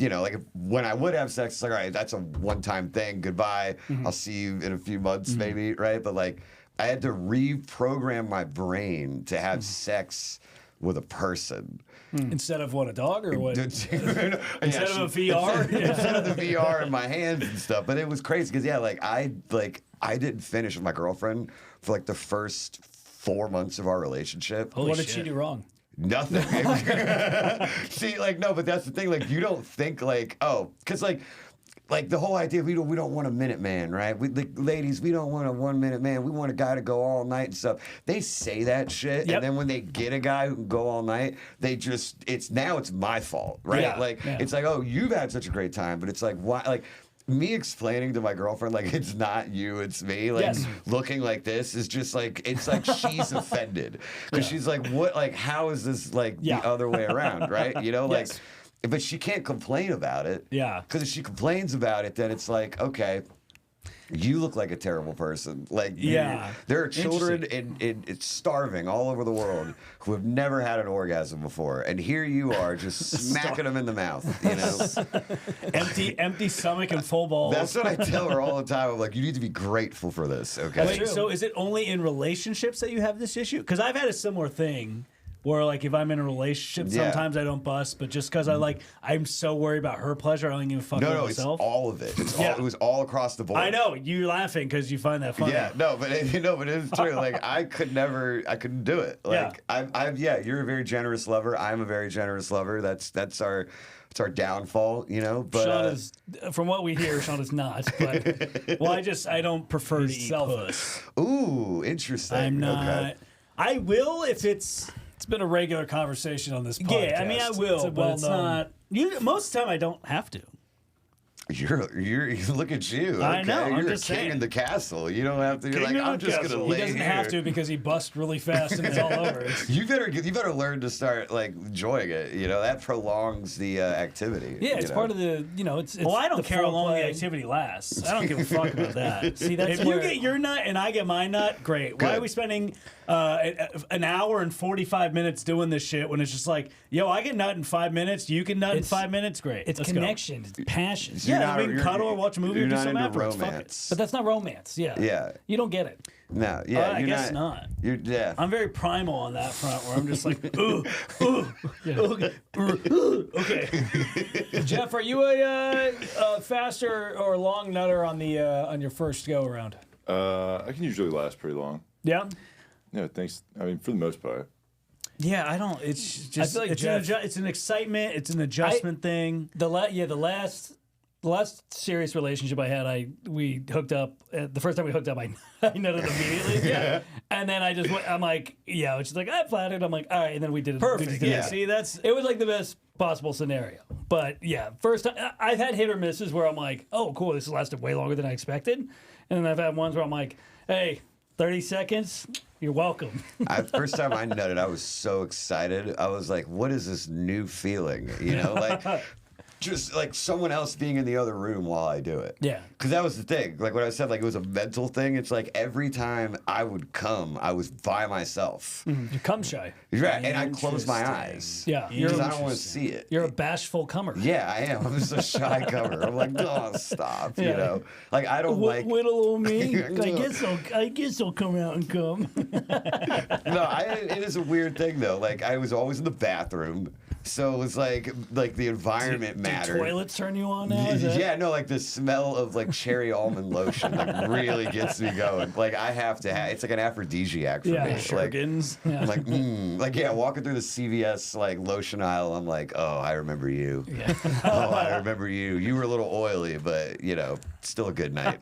Like when I would have sex, it's like, all right, that's a one-time thing. Goodbye. I'll see you in a few months, maybe, right? But like, I had to reprogram my brain to have sex with a person. Instead of what, a dog or what? Instead of a VR? Instead of the VR in my hands and stuff. But it was crazy because I didn't finish with my girlfriend for like the first 4 months of our relationship. What did she do wrong? Nothing. See, like, no, but that's the thing. Like, you don't think like, oh, because like the whole idea we don't want a minute man, right? Ladies, we don't want a 1 minute man. We want a guy to go all night and stuff. They say that shit, Yep. and then when they get a guy who can go all night, it's my fault, right? Yeah. Like Yeah. it's like, oh, you've had such a great time, but it's like why like. me explaining to my girlfriend like it's not you, it's me, like looking like this is just like it's like she's offended because she's like, what, like how is this like the other way around, right? You know, like, but she can't complain about it. Yeah, because if she complains about it, then it's like, okay, you look like a terrible person. Like, there are children in starving all over the world who have never had an orgasm before, and here you are just smacking them in the mouth. You know, empty stomach and full balls. That's what I tell her all the time. I'm like, you need to be grateful for this. Okay. Wait, so is it only in relationships that you have this issue? Because I've had a similar thing. Where like if I'm in a relationship, sometimes I don't bust, but just because I'm so worried about her pleasure, I don't even fuck with myself. It's all of it. It was all across the board. I know you're laughing because you find that funny. Yeah, but it's true. Like I couldn't do it. Like you're a very generous lover. I'm a very generous lover. That's our downfall, you know. But Sean is, from what we hear, Sean is not. But I don't prefer to eat puss. Ooh, interesting. I'm not. Okay. I will if it's. It's been a regular conversation on this podcast. Yeah, I mean, I will, but it's not. Most of the time, I don't have to. You're look at you. Okay? I know. You're a king in the castle. You don't have to. You're like, I'm just gonna lay here. He doesn't have to because he busts really fast and it's all over. You better learn to start like enjoying it. You know that prolongs the activity. Yeah, it's part of the. You know, it's. Well, I don't care how long the activity lasts. I don't give a fuck about that. See, that's if you get your nut and I get my nut, great. Why are we spending an hour and 45 minutes doing this shit when it's just like, yo, I get nut in 5 minutes, you can nut in 5 minutes, great. It's connection, it's passion. Yeah, we can cuddle or watch a movie or do something afterwards. Fuck it. But that's not romance. Yeah. You don't get it. No. Yeah. I guess not. Yeah. I'm very primal on that front, where I'm just like, ooh, okay. Jeff, are you a fast or long nutter on the on your first go around? I can usually last pretty long. Yeah. No, thanks. I mean, for the most part. Yeah, I don't. It's just. I feel like it's an excitement. It's an adjustment thing. The last serious relationship I had, we hooked up. The first time we hooked up, I nutted immediately. Yeah. And then I'm like, yeah. She's like, I'm flattered. I'm like, all right. And then we did it. Perfect. Yeah. See, it was like the best possible scenario. But yeah, first time I've had hit or misses where I'm like, oh, cool, this has lasted way longer than I expected. And then I've had ones where I'm like, hey, 30 seconds. You're welcome. First time I nutted, I was so excited. I was like, what is this new feeling? You know, like just like someone else being in the other room while I do it. Yeah. Because that was the thing. Like when I said like it was a mental thing, it's like every time I would come, I was by myself. Mm-hmm. You're cum shy. Right. And I close my eyes. Yeah. Because I don't want to see it. You're a bashful comer. Yeah, I am. I'm just a shy comer. I'm like, oh, stop. You know? Like I don't like little old me. I guess I'll come out and come. No, it is a weird thing though. Like I was always in the bathroom. So it was like the environment mattered. Do toilets turn you on now? Yeah, no, like the smell of like cherry almond lotion like really gets me going. Like I have to have. It's like an aphrodisiac for me. Shurgins. Like walking through the CVS like lotion aisle, I'm like, oh, I remember you. Yeah. Oh, I remember you. You were a little oily, but you know, still a good night.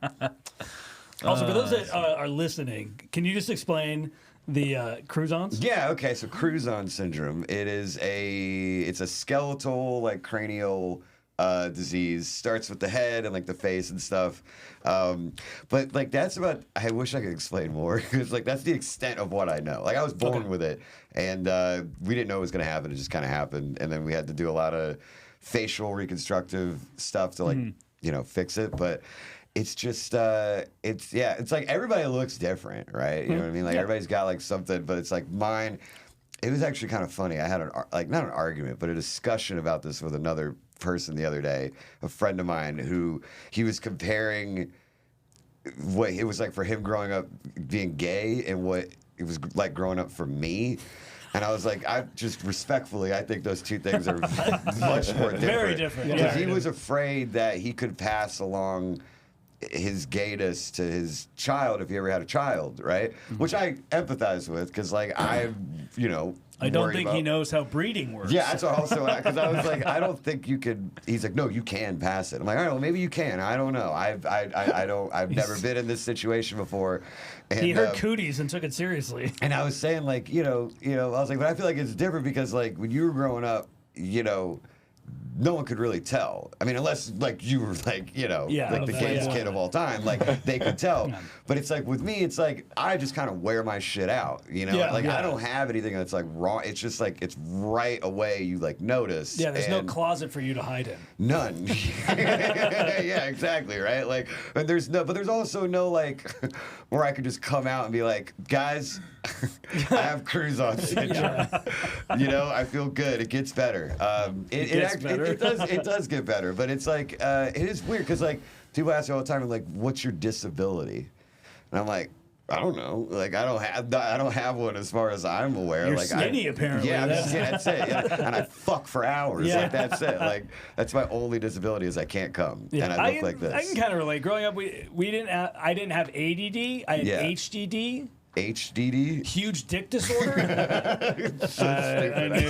Also, for those that are listening, can you just explain the cruise-ons? Yeah, okay, so cruise-on syndrome. It's a skeletal, like cranial disease. Starts with the head and like the face and stuff. But like that's about, I wish I could explain more because like that's the extent of what I know. Like I was born with it and we didn't know it was going to happen. It just kind of happened. And then we had to do a lot of facial reconstructive stuff to like, fix it. But it's just, it's like everybody looks different, right? You know what I mean? Like everybody's got like something, but it's like mine. It was actually kind of funny. I had not an argument, but a discussion about this with another person the other day, a friend of mine who he was comparing what it was like for him growing up being gay and what it was like growing up for me. And I was like, I think those two things are much more different. Very different. Because he was afraid that he could pass along his gayness to his child if he ever had a child, right? Mm-hmm. Which I empathize with because, like, I don't think he knows how breeding works. Yeah, that's also because I was like, I don't think you could. He's like, no, you can pass it. I'm like, all right, well, maybe you can. I don't know. I've never been in this situation before. And, he heard cooties and took it seriously. And I was saying, like, I was like, but I feel like it's different because, like, when you were growing up, no one could really tell. I mean, unless like you were like, like the gayest kid of all time, like they could tell. But it's like with me, it's like I just kind of wear my shit out, I don't have anything that's like wrong. It's just like it's right away. You like notice. Yeah, there's no closet for you to hide in. None. Yeah, exactly. Right. Like, and but there's also no like where I could just come out and be like, guys, I have cruise-on syndrome. I feel good. It gets better. It does get better, but it's like it is weird because like people ask me all the time, like, "What's your disability?" And I'm like, I don't know. Like I don't have one as far as I'm aware. You're like skinny, apparently. Yeah, that's it. Yeah. And I fuck for hours. Yeah. Like that's it. Like that's my only disability is I can't come. Yeah. And I look like this. I can kind of relate. Growing up, I didn't have ADD. I had HDD. HDD? Huge dick disorder? I knew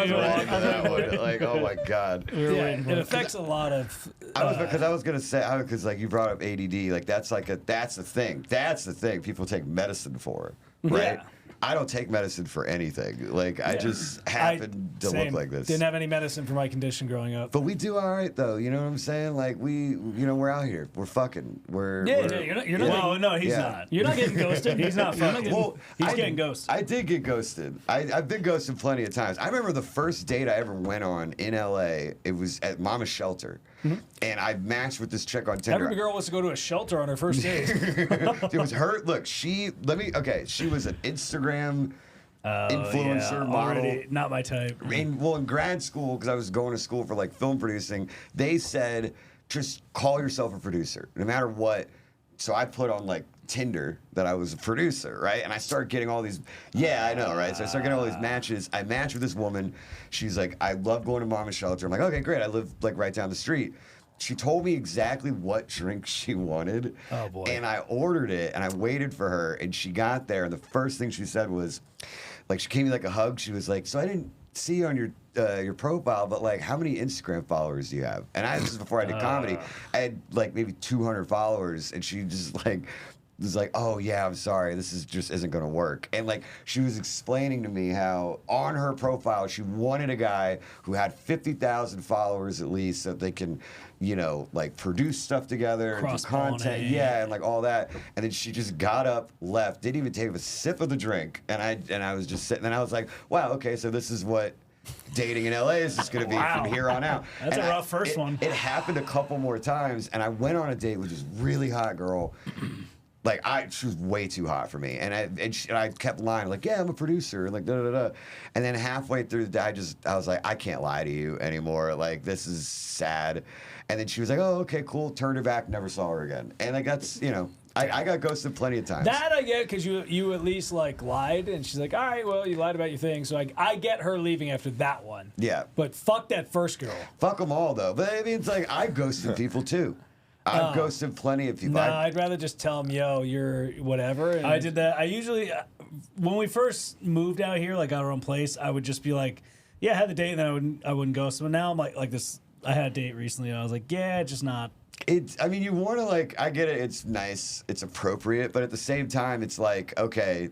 you were like, oh my God. It affects a lot of... I was going to say, because like you brought up ADD, like that's the thing. That's the thing people take medicine for, right? Yeah. I don't take medicine for anything. Like, I just happen to look like this. Didn't have any medicine for my condition growing up. But we do all right, though. You know what I'm saying? Like, we're out here. We're fucking. You're not. Well, no, he's not. You're not getting ghosted. He's not fucking. He's getting ghosted. I did get ghosted. I've been ghosted plenty of times. I remember the first date I ever went on in L.A. It was at Mama's Shelter. Mm-hmm. And I matched with this chick on Tinder. Every girl wants to go to a shelter on her first date. It was her. Look, she was an Instagram influencer model. Already not my type. In grad school, because I was going to school for like film producing, they said, just call yourself a producer, no matter what. So I put on like Tinder that I was a producer, right? And I started getting all these, I know, right? So I started getting all these matches. I matched with this woman. She's like, I love going to Mama's Shelter. I'm like, okay, great. I live like right down the street. She told me exactly what drink she wanted. Oh, boy. And I ordered it, and I waited for her, and she got there, and the first thing she said was, like, she gave me like a hug. She was like, so I didn't see you on your profile, but like, how many Instagram followers do you have? And this is before I did comedy. I had like maybe 200 followers, and she just like was like, oh yeah, I'm sorry, this just isn't gonna work. And like, she was explaining to me how on her profile she wanted a guy who had 50,000 followers at least, so that they can, like produce stuff together and do content, and like all that. And then she just got up, left, didn't even take a sip of the drink, and I was just sitting, and I was like, wow, okay, so this is what dating in LA is just going to be from here on out. That's a rough first one. It happened a couple more times, and I went on a date with this really hot girl. Like she was way too hot for me, and I kept lying, like, yeah, I'm a producer, and like da da da. And then halfway through the day, I was like, I can't lie to you anymore. Like, this is sad. And then she was like, oh, okay, cool. Turned her back, never saw her again. And like that's I got ghosted plenty of times. That I get, because you at least like lied, and she's like, all right, well, you lied about your thing, so I get her leaving after that one. Yeah. But fuck that first girl. Fuck them all though. But I mean, it's like I ghosted people too. I've ghosted plenty of people. No, I'd rather just tell them, yo, you're whatever. And I did that. I usually, when we first moved out here, like got our own place, I would just be like, yeah, I had the date, and then I wouldn't ghost them. But now I'm like this. I had a date recently, and I was like, yeah, just not. I mean, you want to like. I get it. It's nice. It's appropriate, but at the same time, it's like, okay,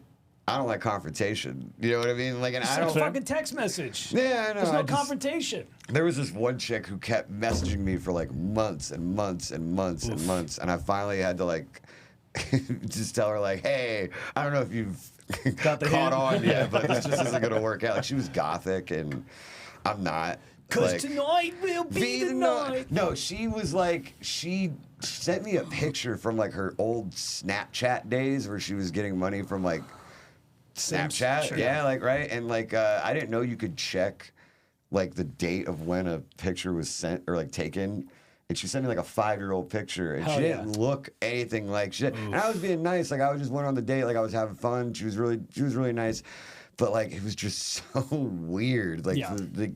I don't like confrontation. You know what I mean? Like, and I don't. Fucking text message. Yeah, I know. There's no confrontation. There was this one chick who kept messaging me for like months and months and months and months, and I finally had to like just tell her like, hey, I don't know if you've caught on yet, but this just isn't gonna work out. Like, she was gothic, and I'm not. Because tonight will be the night. No, she was like, she sent me a picture from like her old Snapchat days where she was getting money from like Snapchat. Sure. Yeah, like, right? And like, I didn't know you could check like the date of when a picture was sent or like taken. And she sent me like a 5-year-old picture, and she didn't look anything like shit. And I was being nice, like I just went on the date, like I was having fun. She was really nice. But like, it was just so weird. Like, the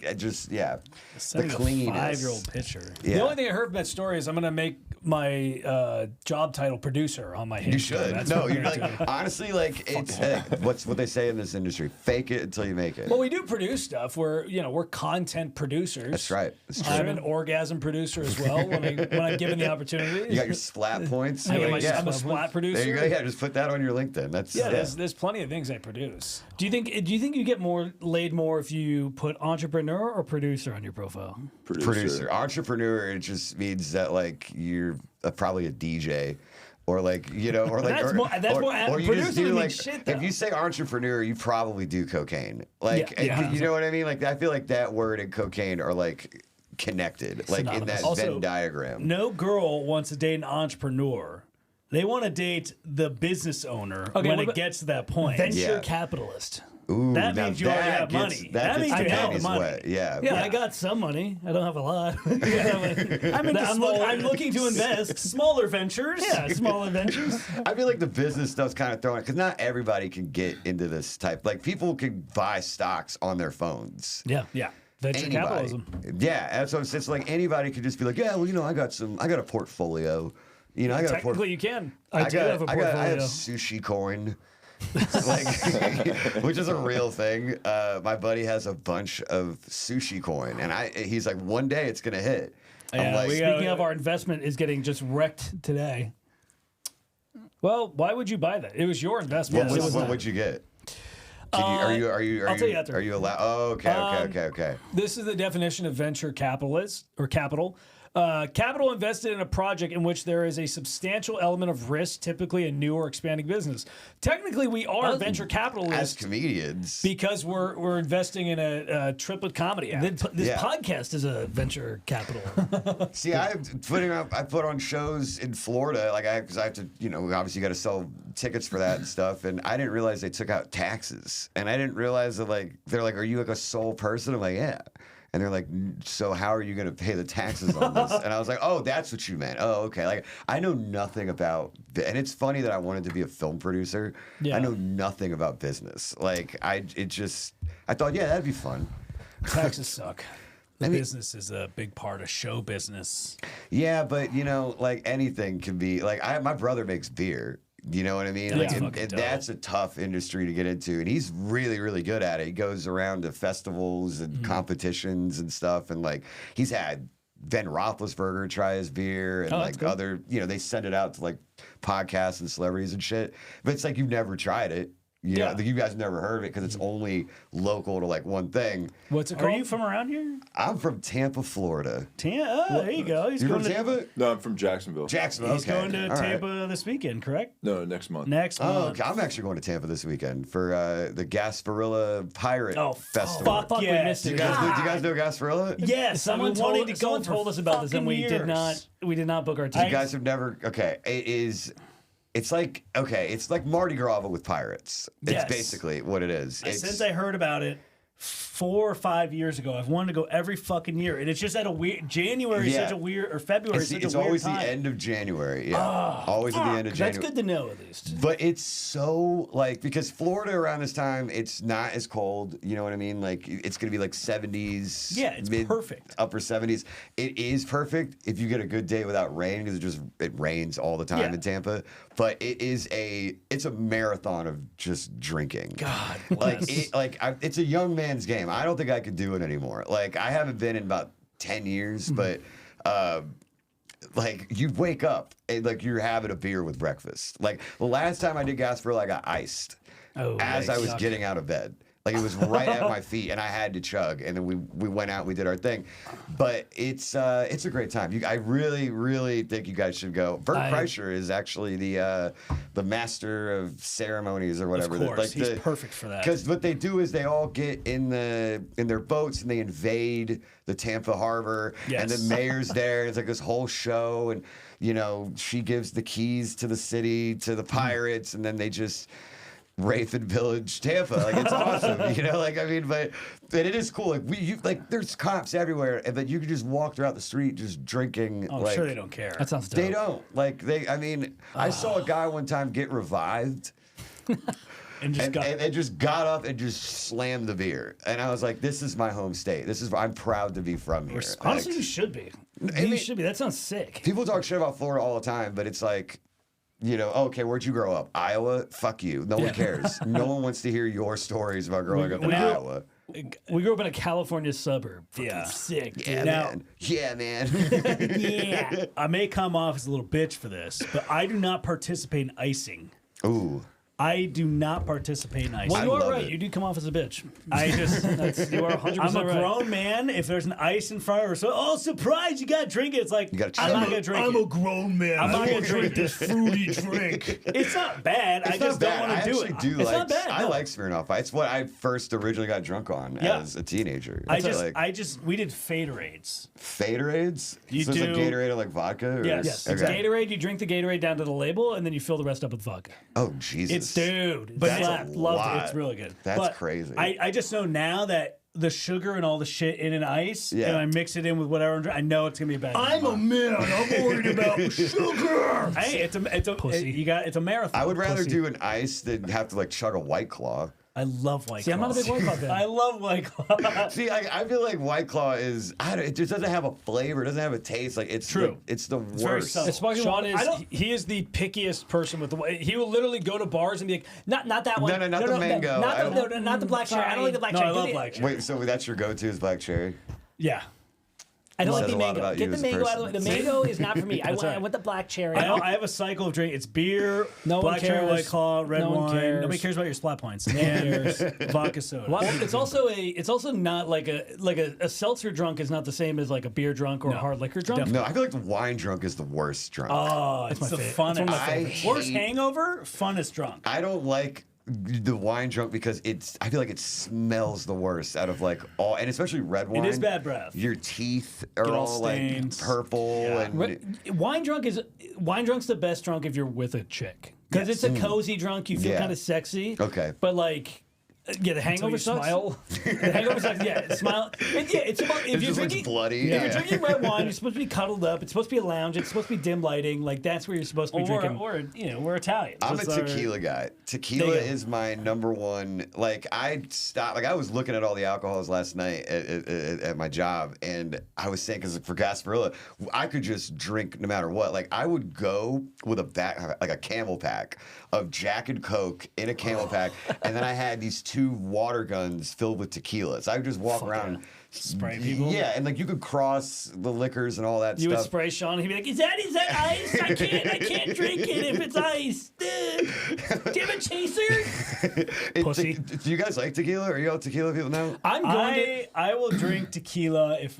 cleanliness. 5-year-old picture. Yeah. The only thing I heard from that story is I'm gonna make my job title producer on my Hinge. You should. That's no, you're like, honestly, like, it's what's what they say in this industry: fake it until you make it. Well, we do produce stuff. We're content producers. That's right. That's true. I'm an orgasm producer as well. when I'm given the opportunity. You got your splat points. I'm a splat producer. There you go. Yeah, just put that on your LinkedIn. That's there's plenty of things I produce. Do you think Do you think you get laid more if you put entrepreneur or producer on your profile? Producer. Entrepreneur, it just means that like you're probably a DJ. Or like, you know, or like, or you just do like, shit, if you say entrepreneur, you probably do cocaine. Like, you know what I mean? Like, I feel like that word and cocaine are like connected, like in that Venn diagram. No girl wants to date an entrepreneur. They want to date the business owner when it gets to that point. Venture capitalist. Ooh, that means you already have money. That means you have money. Yeah, I got some money. I don't have a lot. I'm looking to invest. Smaller ventures. Yeah, smaller ventures. I feel like the business stuff's kind of thrown because not everybody can get into this type. Like people can buy stocks on their phones. Yeah. Venture capitalism. Yeah, and so it's like anybody could just be like, yeah, well, you know, I got a portfolio. You know, I got technically you can. I have a portfolio. I have sushi coin. Like, which is a real thing. My buddy has a bunch of sushi coin, and he's like, one day it's gonna hit. Yeah, like, speaking of, our investment is getting just wrecked today. Well, why would you buy that? It was your investment. What would you get? Are you I'll tell you after. Are you allowed? Oh, okay. This is the definition of venture capitalist or capital. Capital invested in a project in which there is a substantial element of risk, typically a new or expanding business. Technically, we are venture capitalists as comedians because we're investing in a triplet comedy act. This podcast is a venture capital. See, I put on shows in Florida, like because I have to, you know, obviously you got to sell tickets for that and stuff, and I didn't realize they took out taxes, and I didn't realize that like they're like, are you like a sole person? I'm like, yeah. And they're like, so how are you going to pay the taxes on this? And I was like, oh, that's what you meant. Oh, okay. Like, I know nothing about, and it's funny that I wanted to be a film producer. Yeah. I know nothing about business. Like, I thought, yeah, that'd be fun. Taxes suck. Business is a big part of show business. Yeah, but, you know, like anything can be, like, my brother makes beer. You know what I mean? Like, and that's a tough industry to get into. And he's really, really good at it. He goes around to festivals and competitions and stuff. And like, he's had Ben Roethlisberger try his beer and like other, you know, they send it out to like podcasts and celebrities and shit. But it's like, you've never tried it. You know, you guys never heard of it because it's only local to like one thing. What's it called? Are you from around here? I'm from Tampa, Florida. There you go. You're from Tampa? No, I'm from Jacksonville. Jacksonville. He's going to Tampa this weekend, correct? No, next month. Oh, okay. I'm actually going to Tampa this weekend for the Gasparilla Pirate Festival. Fuck, we missed it. Do you guys know Gasparilla? Yes, someone told us about this, and we did not book our tickets. You guys have never. Okay, it is. It's like Mardi Gras but with pirates. It's basically what it is. Since I heard about it 4 or 5 years ago, I've wanted to go every fucking year, and it's just at a weird January, such a weird, or February, such a weird time. It's always the end of January. Yeah, always at the end of January. That's good to know, at least. But it's so like because Florida around this time, it's not as cold. You know what I mean? Like it's gonna be like 70s. Yeah, it's perfect. Upper 70s. It is perfect if you get a good day without rain because it rains all the time in Tampa. But it's a marathon of just drinking. God, it's a young man's game. I don't think I could do it anymore. Like I haven't been in about 10 years, but like you wake up and like you're having a beer with breakfast. Like the last time I did Gasparilla, I got iced as I was getting out of bed. Like it was right at my feet, and I had to chug. And then we went out, and we did our thing. But it's a great time. I really, really think you guys should go. Bert Kreischer is actually the master of ceremonies or whatever. Of course, he's perfect for that. Because what they do is they all get in their boats and they invade the Tampa harbor, and the mayor's there. It's like this whole show, and you know she gives the keys to the city to the pirates, and then they just. Wraith and Village, Tampa, like it's awesome, you know. Like I mean, but it is cool. Like there's cops everywhere, but you can just walk throughout the street just drinking. Oh, I'm sure they don't care. That sounds dope. They don't. Like I mean, I saw a guy one time get revived, and just got up and just slammed the beer, and I was like, this is my home state. I'm proud to be from here. Honestly, you should be. You should be. That sounds sick. People talk shit about Florida all the time, but it's like. You know, okay, where'd you grow up? Iowa? Fuck you. No one cares. No one wants to hear your stories about growing up in Iowa. We grew up in a California suburb. Sick, dude. Yeah, man. Yeah, man. Yeah. I may come off as a little bitch for this, but I do not participate in icing. Ooh. I do not participate in ice. Well, you are right. it. You do come off as a bitch. You are 100% I'm a grown man. If there's an ice in front of her, so surprise, you gotta drink it. It's like I'm not gonna drink it. I'm a grown man. I'm not gonna drink this fruity drink. It's not bad. I just don't want to do it. It's not bad. I like Smirnoff Ice. It's what I first originally got drunk on as a teenager. We did Faderades. Faderades? You so it's like do- Gatorade or like vodka? Or Yes. It's Okay. Gatorade. You drink the Gatorade down to the label, and then you fill the rest up with vodka. Oh, Jesus. Dude, But That's slapped. a Loved lot. it. It's really good. That's But crazy. I just know now that the sugar and all the shit in an ice, Yeah. and I mix it in with whatever I'm drinking, I know it's gonna be a bad. I'm a man. I'm worried about sugar. Hey, it's a marathon. I would rather do an ice than have to like chug a White Claw. I love White Claw. See, I'm not a big White Claw fan. I love White Claw. See, I feel like White Claw is, it just doesn't have a flavor. It doesn't have a taste. Like it's True. It's the very worst. subtle. The sparkling Sean, one he is the pickiest person with the. He will literally go to bars and be like, not that one. No, not the mango. Not the black cherry. I don't like the black No, cherry. I love black cherry. Wait, so that's your go-to is black cherry? Yeah. I don't Says like the a lot mango. about Get you the as a mango out of the way. The person. mango is not for me. I right. want the black cherry. I have a cycle of drink. It's beer, No one black cherry, cares. White Claw, red No one wine. cares. Nobody cares about your splat points. And vodka soda. Well, it's also not like a seltzer drunk is not the same as like a beer drunk or a hard liquor drunk. Definitely. No, I feel like the wine drunk is the worst drunk. Oh, it's my the favorite. funnest. It's one of my favorites. Worst hate- hangover, funnest drunk. I don't like the wine drunk because I feel like it smells the worst out of like all, and especially red wine. It is bad breath. Your teeth are Get all all like stains. purple Yeah. and Wine drunk's the best drunk if you're with a chick because it's a cozy drunk. You feel Yeah. kind of sexy. Okay. but like. Yeah, the hangover you sucks. smile. The hangover sucks. Yeah, smile. It's about if it you're just looks drinking. bloody. If Yeah. you're drinking red wine, you're supposed to be cuddled up. It's supposed to be a lounge. It's supposed to be dim lighting. Like that's where you're supposed to be drinking. We're Italian. I'm a That's our- tequila guy. Tequila There you go. is my number one. Like I stopped. Like I was looking at all the alcohols last night at my job, and I was saying because for Gasparilla, I could just drink no matter what. Like I would go with a camel pack of Jack and Coke in a camel pack, and then I had these 2 water guns filled with tequila. So I would just walk around. Spraying people? Yeah, and like you could cross the liquors and all that You would stuff. spray Sean. He'd be like, "Is that ice? I can't drink it if it's ice. Do you have a chaser?" Pussy. Do you guys like tequila? Are you all tequila people now? I'm going to. I will drink tequila if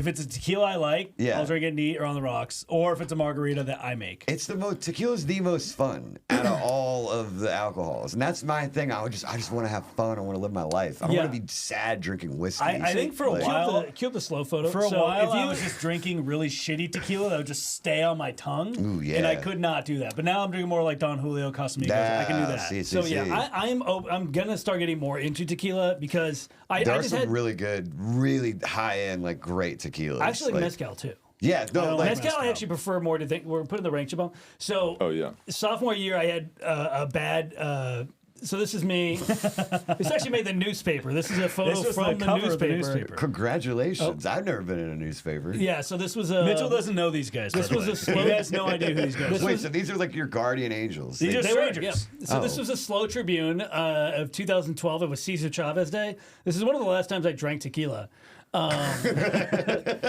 it's a tequila I like. Yeah. I'll drink it neat or on the rocks, or if it's a margarita that I make. It's tequila's the most fun out of all of the alcohols, and that's my thing. I just want to have fun. I want to live my life. I don't Yeah. want to be sad drinking whiskey. I think for a while, Cue up the slow photo. For a So while, if you, I was just drinking really shitty tequila that would just stay on my tongue. Ooh, yeah. And I could not do that. But now I'm drinking more like Don Julio Casamigos. I can do that. I'm gonna start getting more into tequila because I there are just some had really good, really high end, like great tequilas. I actually like like, mezcal too. Yeah, no, don't like, like Mezcal I actually prefer more to think. We're putting the rank chip on. So Oh, yeah. sophomore year I had a bad. So this is me. This actually made the newspaper. This is a photo This was from the the cover of the newspaper. newspaper. congratulations. I've never been in a newspaper. Yeah. So this was a Mitchell doesn't know these guys. This by the was way. a slow- He has no idea who these guys are. Wait, so these are like your guardian angels. These are They were, strangers. yeah. So this was a slow Tribune of 2012. It was Cesar Chavez Day. This is one of the last times I drank tequila.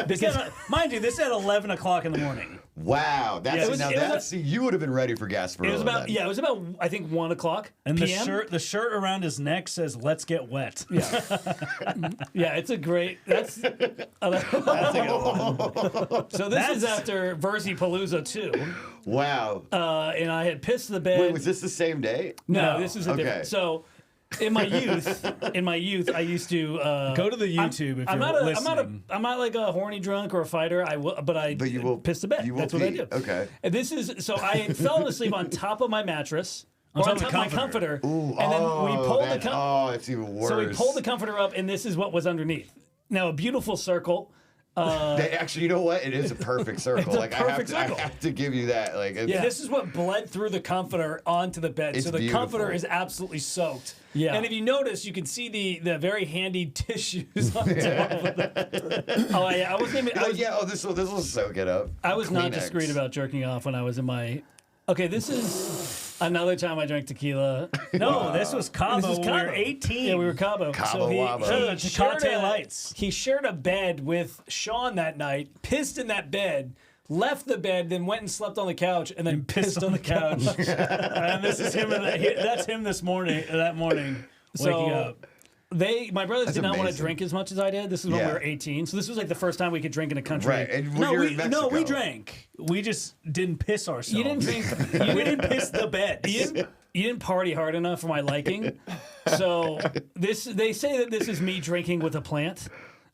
Because, mind you, this is at 11 o'clock in the morning. Wow, that's it was see, you would have been ready for Gasparilla. It was about then. it was about I think 1 o'clock. And PM. the shirt around his neck says "Let's get wet." Yeah, yeah, it's a great. That's a good one. So this is after Virzi Palooza 2, Wow. and I had pissed the bed. Wait, was this the same day? No, No. this is a Okay. different. So. In my youth, I used to Go to the YouTube if I'm you're not listening. I'm not like a horny drunk or a fighter. But you will piss the bed. you will That's what I pee. do. Okay. And this is so I fell asleep on top of my mattress or on top of top the of my comforter, Ooh, and then we pulled the it's even worse. so we pulled the comforter up, and this is what was underneath. Now a beautiful circle. Actually, you know what? It is a perfect circle. It's a like perfect circle. I have to give you that. Like, it's, Yeah. This is what bled through the comforter onto the bed. It's So the beautiful. comforter is absolutely soaked. Yeah. And if you notice, you can see the very handy tissues on top of it. Oh yeah, I wasn't even. I was, yeah. Oh, this will soak it up. I was not Kleenex. discreet about jerking off when I was in my. Okay, this is another time I drank tequila. No, this was Cabo This is when we were Cabo. 18. Yeah, we were Cabo. Cabo Wabo. Tecate Lights. He shared a bed with Sean that night, pissed in that bed, left the bed, then went and slept on the couch, and then pissed on the couch. And this is him. That's him this morning. That morning, waking up. My brothers That's did not want to amazing. drink as much as I did. This is when we were 18, so this was like the first time we could drink in a country. Right. And when you're in Mexico. we drank. We just didn't piss ourselves. You didn't drink. We didn't piss the bed. You didn't party hard enough for my liking. So they say that this is me drinking with a plant.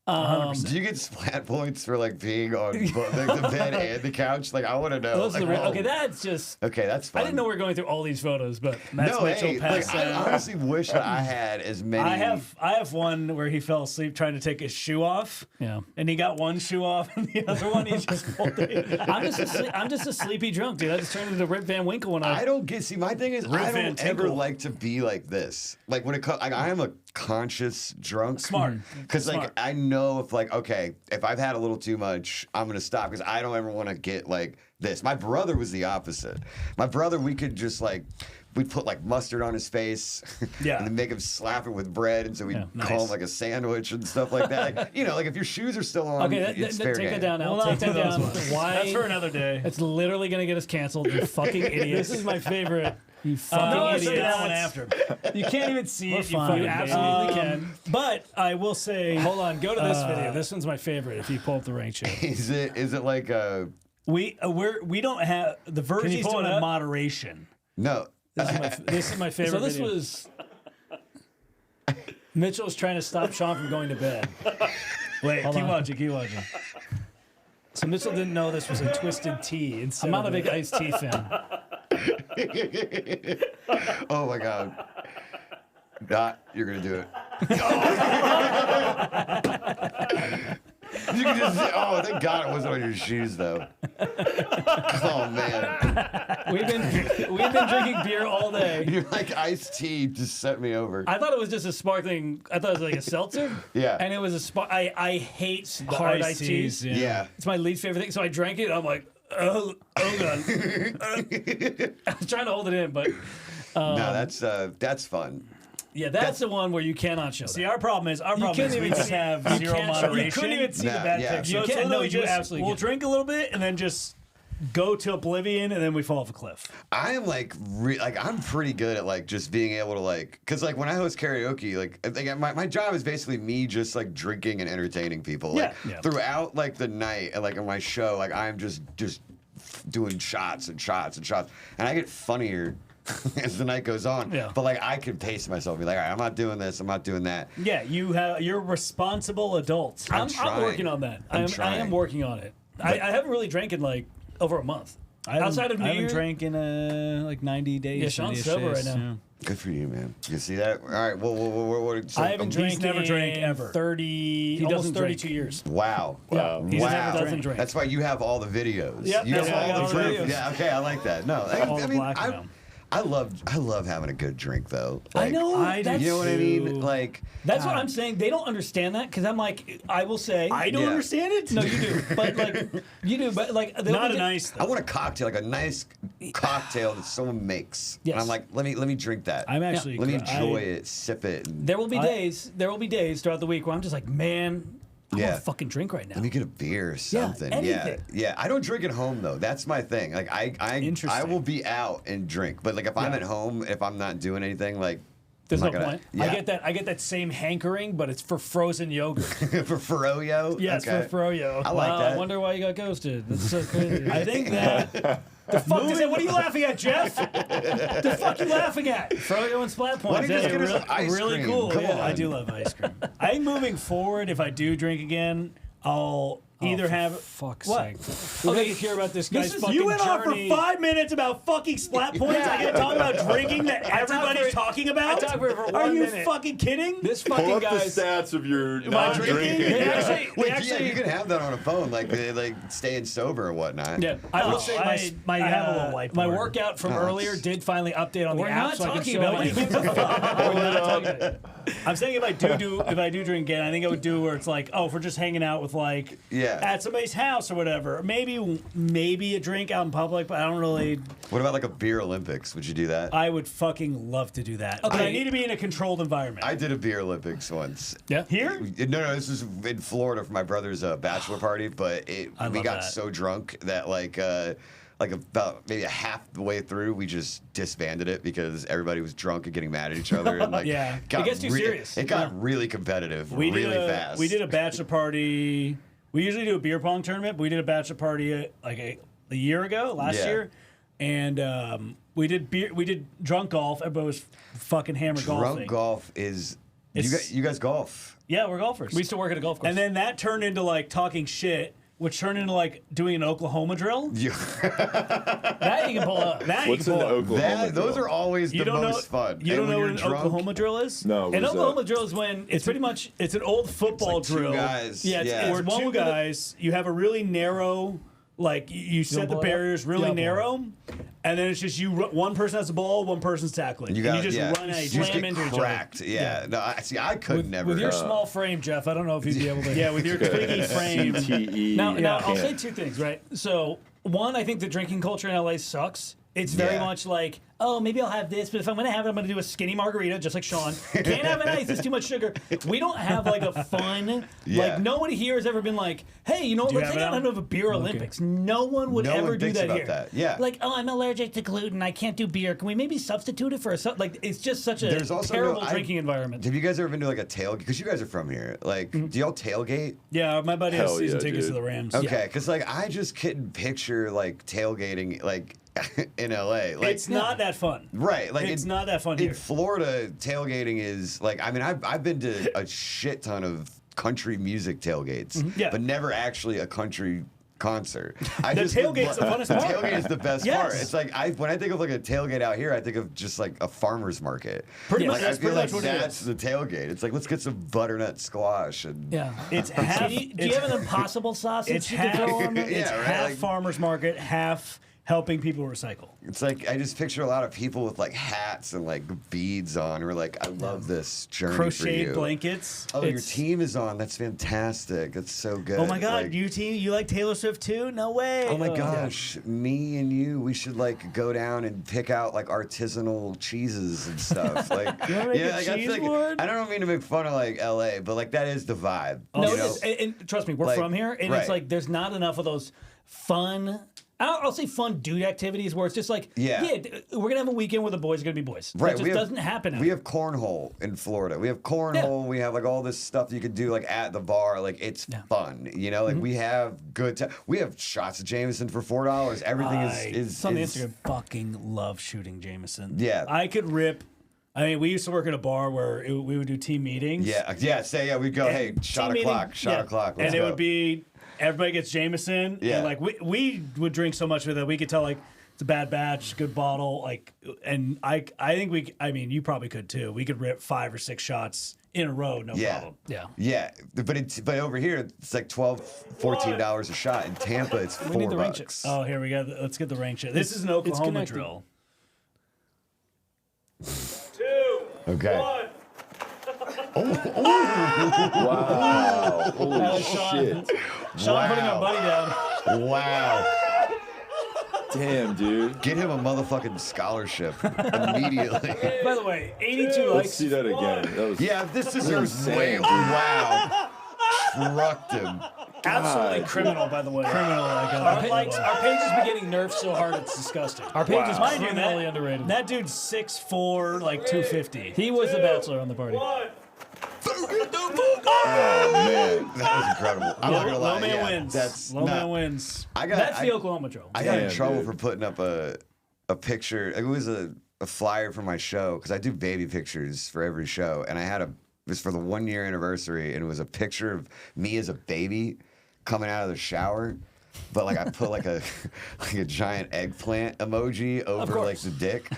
Do you get splat points for like being on the bed and the couch? Like I want to know. Like, Okay, that's just. Okay, that's fun. I didn't know we were going through all these photos, but No, hey, like, I honestly wish that I had as many. I have one where he fell asleep trying to take his shoe off. Yeah. And he got one shoe off, and the other one he just pulled it. I'm just a sleepy drunk, dude. I just turned into Rip Van Winkle when I don't get. See, my thing is, I Van don't ever Tinkle. like to be like this. Like when it comes, like, I am a conscious drunk. Smart. Because like I know if like if I've had a little too much, I'm gonna stop because I don't ever want to get like this. My brother was the opposite. My brother, we could just like. We'd put like mustard on his face, Yeah. and then make him slap it with bread, and so we'd nice. call him like a sandwich and stuff like that. Like, like if your shoes are still on, Okay, it's fair take game. that down now. We'll Take not that do down. those ones. Why? That's for another day. It's literally going to get us canceled, you fucking idiots. This is my favorite. You fucking No, I'll idiots. say that one after. You can't even see it. You fine. fucking You absolutely can. But I will say, Hold on, go to this video. This one's my favorite. If you pull up the rank sheet. Is it like a we don't have the Virzi's pull it don't have up? moderation. no? This is my favorite. So this video. was Mitchell's trying to stop Sean from going to bed. Wait, Hold keep on. watching. So Mitchell didn't know this was a twisted tea. I'm not a big iced tea fan. Oh my god! You're gonna do it. You can just say, oh, thank God it wasn't on your shoes though. Oh man, We've been drinking beer all day. you're like iced tea. Just set me over. I thought it was just a sparkling. I thought it was like a seltzer. Yeah. And it was a I hate hard iced teas. Yeah. It's my least favorite thing. So I drank it. And I'm like, oh god. I was trying to hold it in, but No, that's fun. yeah, that's the one where you cannot show. See, that. our problem is can't we even just see- have you zero can't show- you moderation. couldn't Couldn't even see Nah, the bad yeah. picture. You can't- no, you absolutely We'll can't. drink a little bit and then just go to oblivion and then we fall off a cliff. I am like, I'm pretty good at like just being able to like, cause like when I host karaoke, like my job is basically me just like drinking and entertaining people. Like Yeah. throughout like the night and like on my show, like I'm just doing shots and shots and shots, and I get funnier as the night goes on. Yeah. But like I can pace myself, and be like, all right, I'm not doing this, I'm not doing that. Yeah, you're responsible adults. I'm trying. working on that. I am trying. working on it. I haven't really drank in like over a month. Outside of New I haven't Year, drank in like 90 days. Yeah, Sean's 90-ish sober days, right now. yeah. Good for you, man. You see that? All right. Well, so, I haven't drank. never in drank ever. 30, He almost doesn't 32 drink. years. Wow. Wow. He Wow. doesn't drink. That's why you have all the videos. Yep, You have that's why I got all all the the proof. videos. Yeah, okay, I like that. No, All the I mean, black and them. I love having a good drink though. I Like, know. I do that's, You know what I mean? Too. Like, That's what I'm saying. They don't understand that because I'm like, I will say. I don't Yeah. understand it. No, you do. But like, you do. But like, they'll Not be a di- nice. I want a cocktail, like a nice cocktail that someone makes. Yes. And I'm like, let me drink that. I'm actually. let me enjoy it, sip it. And There will be days. There will be days throughout the week where I'm just like, man, I Yeah. want to fucking drink right now. let me get a beer or something. anything. Yeah. I don't drink at home though. That's my thing. Like I Interesting. will be out and drink, but like if I'm at home, if I'm not doing anything, like There's I'm no not gonna- point. Yeah. I get that same hankering, but it's for frozen yogurt. for Froyo. Yes, okay. for froyo. I like that. I wonder why you got ghosted. That's so crazy. I think that. the fuck does that? What are you laughing at, Jeff? the fuck you laughing at? Froyo and splat Why points. don't you just Yeah, get us some ice really cream? cool. Come Yeah, on. I do love ice cream. I think moving forward, if I do drink again, I'll either for have fuck's what. sake. We're gonna hear about this guy's fucking you went on for journey. 5 minutes about fucking splat points. I gotta talk about drinking that everybody's talking about. I talked for it for Are 1 you minute. fucking kidding? This Pull fucking up the guy's. stats of your Am I not drinking? drinking. They Yeah. actually, Wait, they actually, yeah, you can have that on a phone, like staying sober or whatnot. Yeah, I will say I have a little whiteboard. my workout from Oh, earlier that's- did finally update on We're the app, not so I can talking show about you. it. We're not talking about it. I'm saying if I do drink again, I think I would do where it's like, oh, if we're just hanging out with like Yeah. at somebody's house or whatever. Maybe a drink out in public, but I don't really. What about like a beer Olympics? Would you do that? I would fucking love to do that. Okay. But I need to be in a controlled environment. I did a beer Olympics once. Yeah. Here? No, this was in Florida for my brother's bachelor party, but we got so drunk that like about maybe a half the way through, we just disbanded it because everybody was drunk and getting mad at each other. And like, it gets too serious. It got really competitive really fast. We did a bachelor party. We usually do a beer pong tournament, but we did a bachelor party like a year ago, last year. And we did drunk golf. Everybody was fucking hammered golfing. Drunk golf is... You guys golf. Yeah, we're golfers. We used to work at a golf course. And then that turned into like talking shit, which turned into like doing an Oklahoma drill. That you can pull up. What's an Oklahoma drill? Those are always the most fun. You don't know what an Oklahoma drill is? No. An Oklahoma drill is when it's pretty much it's an old football drill. Two guys. Yeah, it's two guys. You have a really narrow. Like you set the barriers really narrow, and then it's just one person has the ball, one person's tackling. You just run and slam into each other. Yeah. No, I could never. With your small frame, Jeff, I don't know if you'd be able to. Yeah, with your twiggy frame. CTE. Now I'll say two things, right? So one, I think the drinking culture in LA sucks. It's very much like, oh, maybe I'll have this, but if I'm going to have it, I'm going to do a skinny margarita, just like Sean. Can't have an ice, it's too much sugar. We don't have like a fun, like nobody here has ever been like, hey, you know what, let's hang out and have a beer Olympics. No one would ever do that here. That. Yeah. Like, oh, I'm allergic to gluten, I can't do beer. Can we maybe substitute it for like, it's just such a terrible drinking environment. Have you guys ever been to like a tailgate? Because you guys are from here. Like, do y'all tailgate? Yeah, my buddy has season tickets to the Rams. Okay, because like I just couldn't picture like tailgating like in LA. Like, it's not that fun. Right. Like it's not that fun in here. Florida, tailgating is like, I mean, I've been to a shit ton of country music tailgates, but never actually a country concert. Tailgate's the funnest part. Tailgate is the best part. It's like when I think of like a tailgate out here, I think of just like a farmer's market. Pretty much. Like, I feel like that's the tailgate. It's like, let's get some butternut squash and it's half. Do you have an impossible sausage? It's half farmer's market, half helping people recycle. It's like I just picture a lot of people with like hats and like beads on. We're like, I love this journey crocheted for you. Blankets. Oh, your team is on. That's fantastic. That's so good. Oh my God, like, you like Taylor Swift too? No way. Oh my gosh, me and you, we should like go down and pick out like artisanal cheeses and stuff. Like, I don't mean to make fun of like LA, but like that is the vibe. No, it is. And trust me, we're from here, and it's like there's not enough of those fun. I'll say fun dude activities where it's just like, we're going to have a weekend where the boys are going to be boys. Right. That just doesn't happen. We have cornhole in Florida. We have cornhole. We have like all this stuff you could do like at the bar. Like it's fun, you know, like we have good time. We have shots of Jameson for $4. Everything is on the Instagram. Fucking love shooting Jameson. Yeah. I could rip. I mean, we used to work at a bar where we would do team meetings. We'd go, hey, shot o'clock. And it would be... Everybody gets Jameson. And like we would drink so much with it, we could tell like it's a bad batch, good bottle. Like, and I think you probably could too. We could rip 5 or 6 shots in a row, no problem. Yeah. But over here it's like $12, $14 a shot. In Tampa it's $4. We need the range check. Oh, here we go. Let's get the range check. This is an Oklahoma drill. 2. Okay. 1. Wow. Holy shit. Sean putting our buddy down. Wow. Damn, dude. Get him a motherfucking scholarship immediately. By the way, 82 likes. Let's see that again. That was this deserves way. Wow. Trucked him. Absolutely criminal, by the way. Our page has been getting nerfed so hard it's disgusting. Our page is criminally underrated. That dude's 6'4", like 250. He was the bachelor on the party. 1. Oh man, that was incredible. I'm not gonna lie. Low man wins. That's wins. That's the Oklahoma drill. I got in trouble for putting up a picture. It was a flyer for my show because I do baby pictures for every show, and I had it was for the 1-year anniversary, and it was a picture of me as a baby coming out of the shower. but like I put like a giant eggplant emoji over like the dick,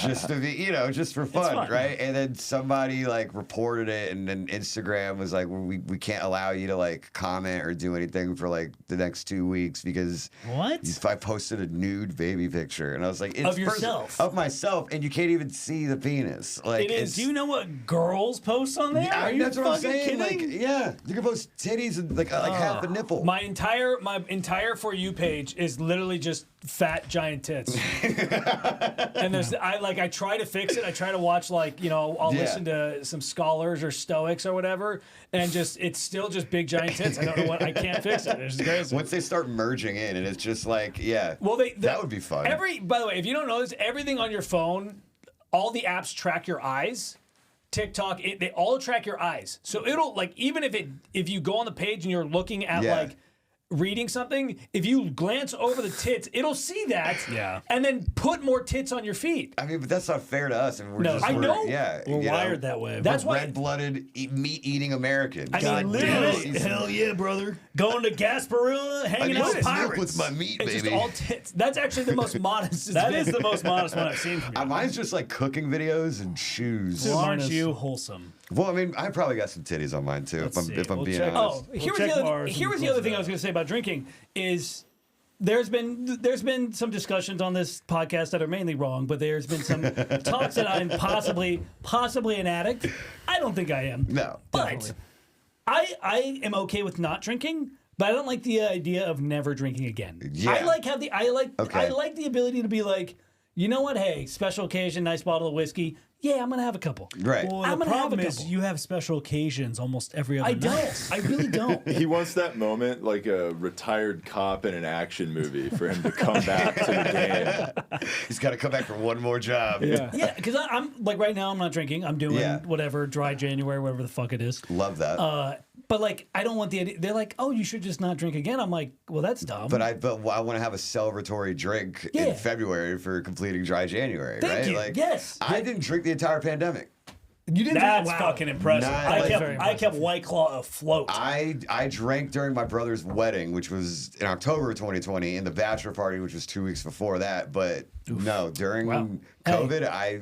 just to be, just for fun, right? And then somebody like reported it, and then Instagram was like, we can't allow you to like comment or do anything for like the next 2 weeks because I posted a nude baby picture, and I was like, it's of yourself, of myself, and you can't even see the penis. Like, it is. Do you know what girls post on there? Yeah, that's what I'm saying. Kidding? Like, yeah, you can post titties and like half a nipple. My entire For You page is literally just fat giant tits. And I try to fix it. I try to watch I'll listen to some scholars or Stoics or whatever, and it's still just big giant tits. I don't know what, I can't fix it. It's crazy. Once they start merging in, and it's just like, well, that would be fun. By the way, if you don't know this, everything on your phone, all the apps track your eyes. TikTok, they all track your eyes. So it'll even if you go on the page and you're looking at reading something, if you glance over the tits, it'll see that and then put more tits on your feed. I mean, but that's not fair to us. And we're wired that way. That's why red-blooded, meat-eating Americans. I mean, literally, hell yeah, brother. Going to Gasparilla, hanging out with pirates. With my meat, baby. It's just all tits. That's actually the most modest. That is the most modest one I've seen from you. Mine's just like cooking videos and shoes. So aren't you wholesome? Well, I mean, I probably got some titties on mine too. If I'm being honest. Oh, here was the other thing I was going to say about drinking is there's been some discussions on this podcast that are mainly wrong, but there's been some talks that I'm possibly an addict. I don't think I am. No, but definitely. I am okay with not drinking. But I don't like the idea of never drinking again. Yeah. I like the ability to be like, you know what? Hey, special occasion, nice bottle of whiskey. Yeah, I'm gonna have a couple. Right. Well, the problem is you have special occasions almost every other night. I really don't. He wants that moment like a retired cop in an action movie for him to come back to the game. He's got to come back for one more job. Yeah, because I'm like right now I'm not drinking. I'm doing whatever dry January, whatever the fuck it is. Love that. But like, I don't want the idea. They're like, oh, you should just not drink again. I'm like, well, that's dumb. But I want to have a celebratory drink in February for completing dry January, Thank right? you. Like, yes. I didn't drink the entire pandemic. You didn't. That's fucking impressive. I kept White Claw afloat. I drank during my brother's wedding, which was in October of 2020, and the bachelor party, which was 2 weeks before that. But no, during COVID, I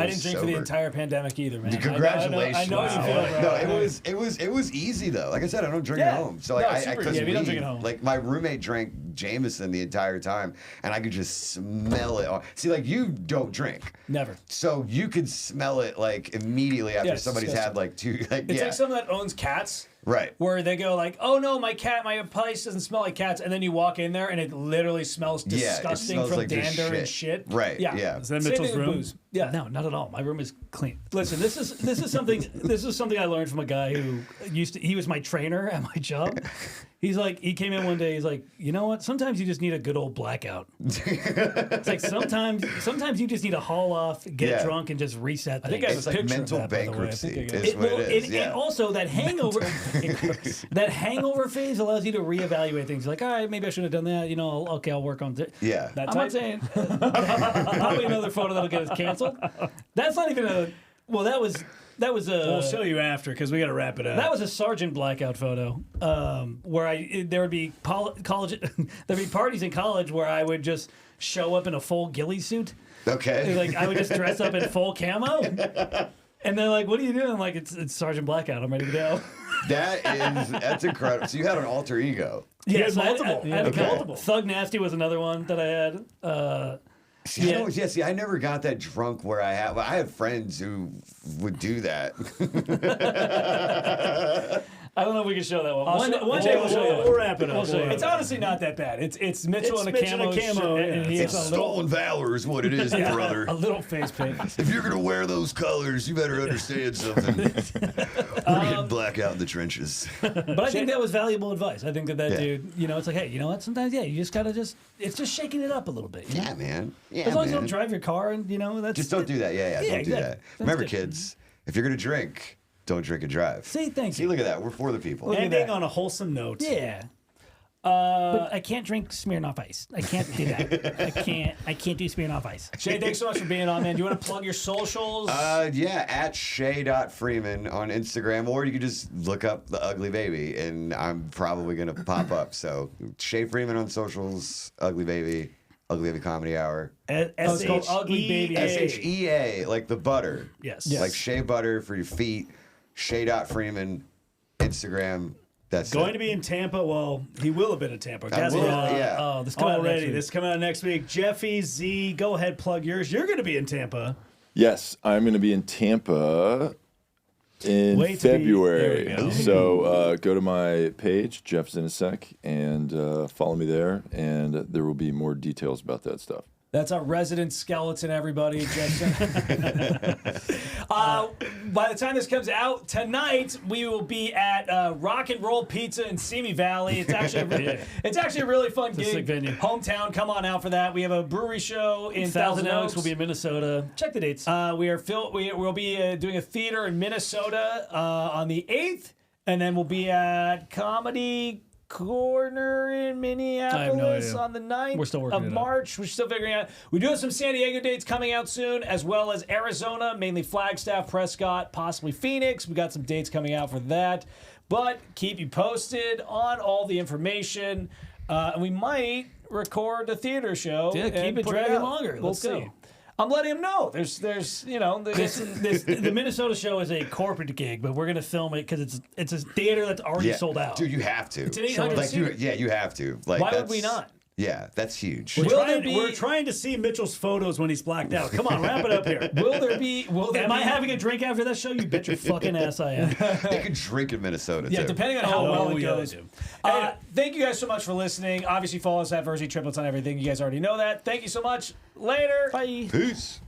didn't drink for the entire pandemic either, man. Congratulations! I know you feel No, it was easy though. Like I said, I don't drink at home, so like I couldn't don't drink at home. Like my roommate drank Jameson the entire time, and I could just smell it. See, like you don't drink, never, so you could smell it like immediately after somebody's had like two. Like, it's like someone that owns cats. Right. Where they go like, oh no, my place doesn't smell like cats. And then you walk in there and it literally smells disgusting from like dander and shit. Right. Yeah. Is that Mitchell's room? Yeah. No, not at all. My room is clean. Listen, this is something I learned from a guy who he was my trainer at my job. He's like, he came in one day, he's like, you know what? Sometimes you just need a good old blackout. It's like sometimes you just need to haul off, get drunk, and just reset things. I think it's like mental bankruptcy. And also that hangover phase allows you to reevaluate things. Like, all right, maybe I should have done that. You know, I'll work on it. Yeah. I'm not saying probably another photo that'll get us canceled. That's not even a. Well, that was We'll show you after because we got to wrap it up. That was a sergeant blackout photo where there would be there'd be parties in college where I would just show up in a full ghillie suit. Okay. Like I would just dress up in full camo. And they're like, what are you doing? I'm like, it's Sergeant Blackout. I'm ready to go. That's incredible. So you had an alter ego. Yes, multiple. I had multiple. Thug Nasty was another one that I had. See, I never got that drunk where I have friends who would do that. I don't know if we can show that one. One day we'll show you. We'll wrap it up. It's honestly not that bad. It's Mitchell in a camo. And it's stolen valor is what it is, brother. A little face paint. If you're going to wear those colors, you better understand something. We're getting blackout in the trenches. But I think that was valuable advice. I think that dude, it's like, hey, you know what? Sometimes, you just got to it's just shaking it up a little bit. You know? Yeah, man. As long as you don't drive your car and, that's... Just don't do that. Don't do that. Remember, kids, if you're going to drink... Don't drink and drive. See, thank you. See, look at that. We're for the people. Ending on a wholesome note. Yeah. But I can't drink Smirnoff Ice. I can't do that. I can't do Smirnoff Ice. Shea, thanks so much for being on, man. Do you want to plug your socials? Yeah, at Shea.Freeman on Instagram, or you can just look up The Ugly Baby, and I'm probably going to pop up. So, Shea Freeman on socials, Ugly Baby Comedy Hour. It's called Ugly Baby. SHEA, like the butter. Yes. Like Shea Butter for your feet. Shea.Freeman, Instagram. That's going to be in Tampa. Well, he will have been in Tampa. Yeah. This coming out next week. This coming out next week. Jeffy Z, go ahead, plug yours. You're going to be in Tampa. Yes, I'm going to be in Tampa in February. So go to my page, Jeff Zinasek, and follow me there, and there will be more details about that stuff. That's our resident skeleton, everybody, Jensen. By the time this comes out tonight, we will be at Rock and Roll Pizza in Simi Valley. It's actually a really fun gig. Hometown, come on out for that. We have a brewery show in Thousand Oaks. We'll be in Minnesota. Check the dates. We'll be doing a theater in Minnesota on the 8th, and then we'll be at Comedy Corner in Minneapolis on the 9th of March. We're still figuring out. We do have some San Diego dates coming out soon, as well as Arizona, mainly Flagstaff, Prescott, possibly Phoenix. We got some dates coming out for that. But keep you posted on all the information. And we might record a theater show. Yeah, keep it dragging longer. We'll see. I'm letting him know. There's the Minnesota show is a corporate gig, but we're gonna film it because it's a theater that's already sold out. Dude, you have to. It's an 800 seat. You have to. Like, why would we not? Yeah, that's huge. We're trying to see Mitchell's photos when he's blacked out. Come on, wrap it up here. Am I having a drink after that show? You bet your fucking ass I am. They can drink in Minnesota, too. Yeah, depending on how well it goes. Thank you guys so much for listening. Obviously, follow us at Virzi Triplets on everything. You guys already know that. Thank you so much. Later. Bye. Peace.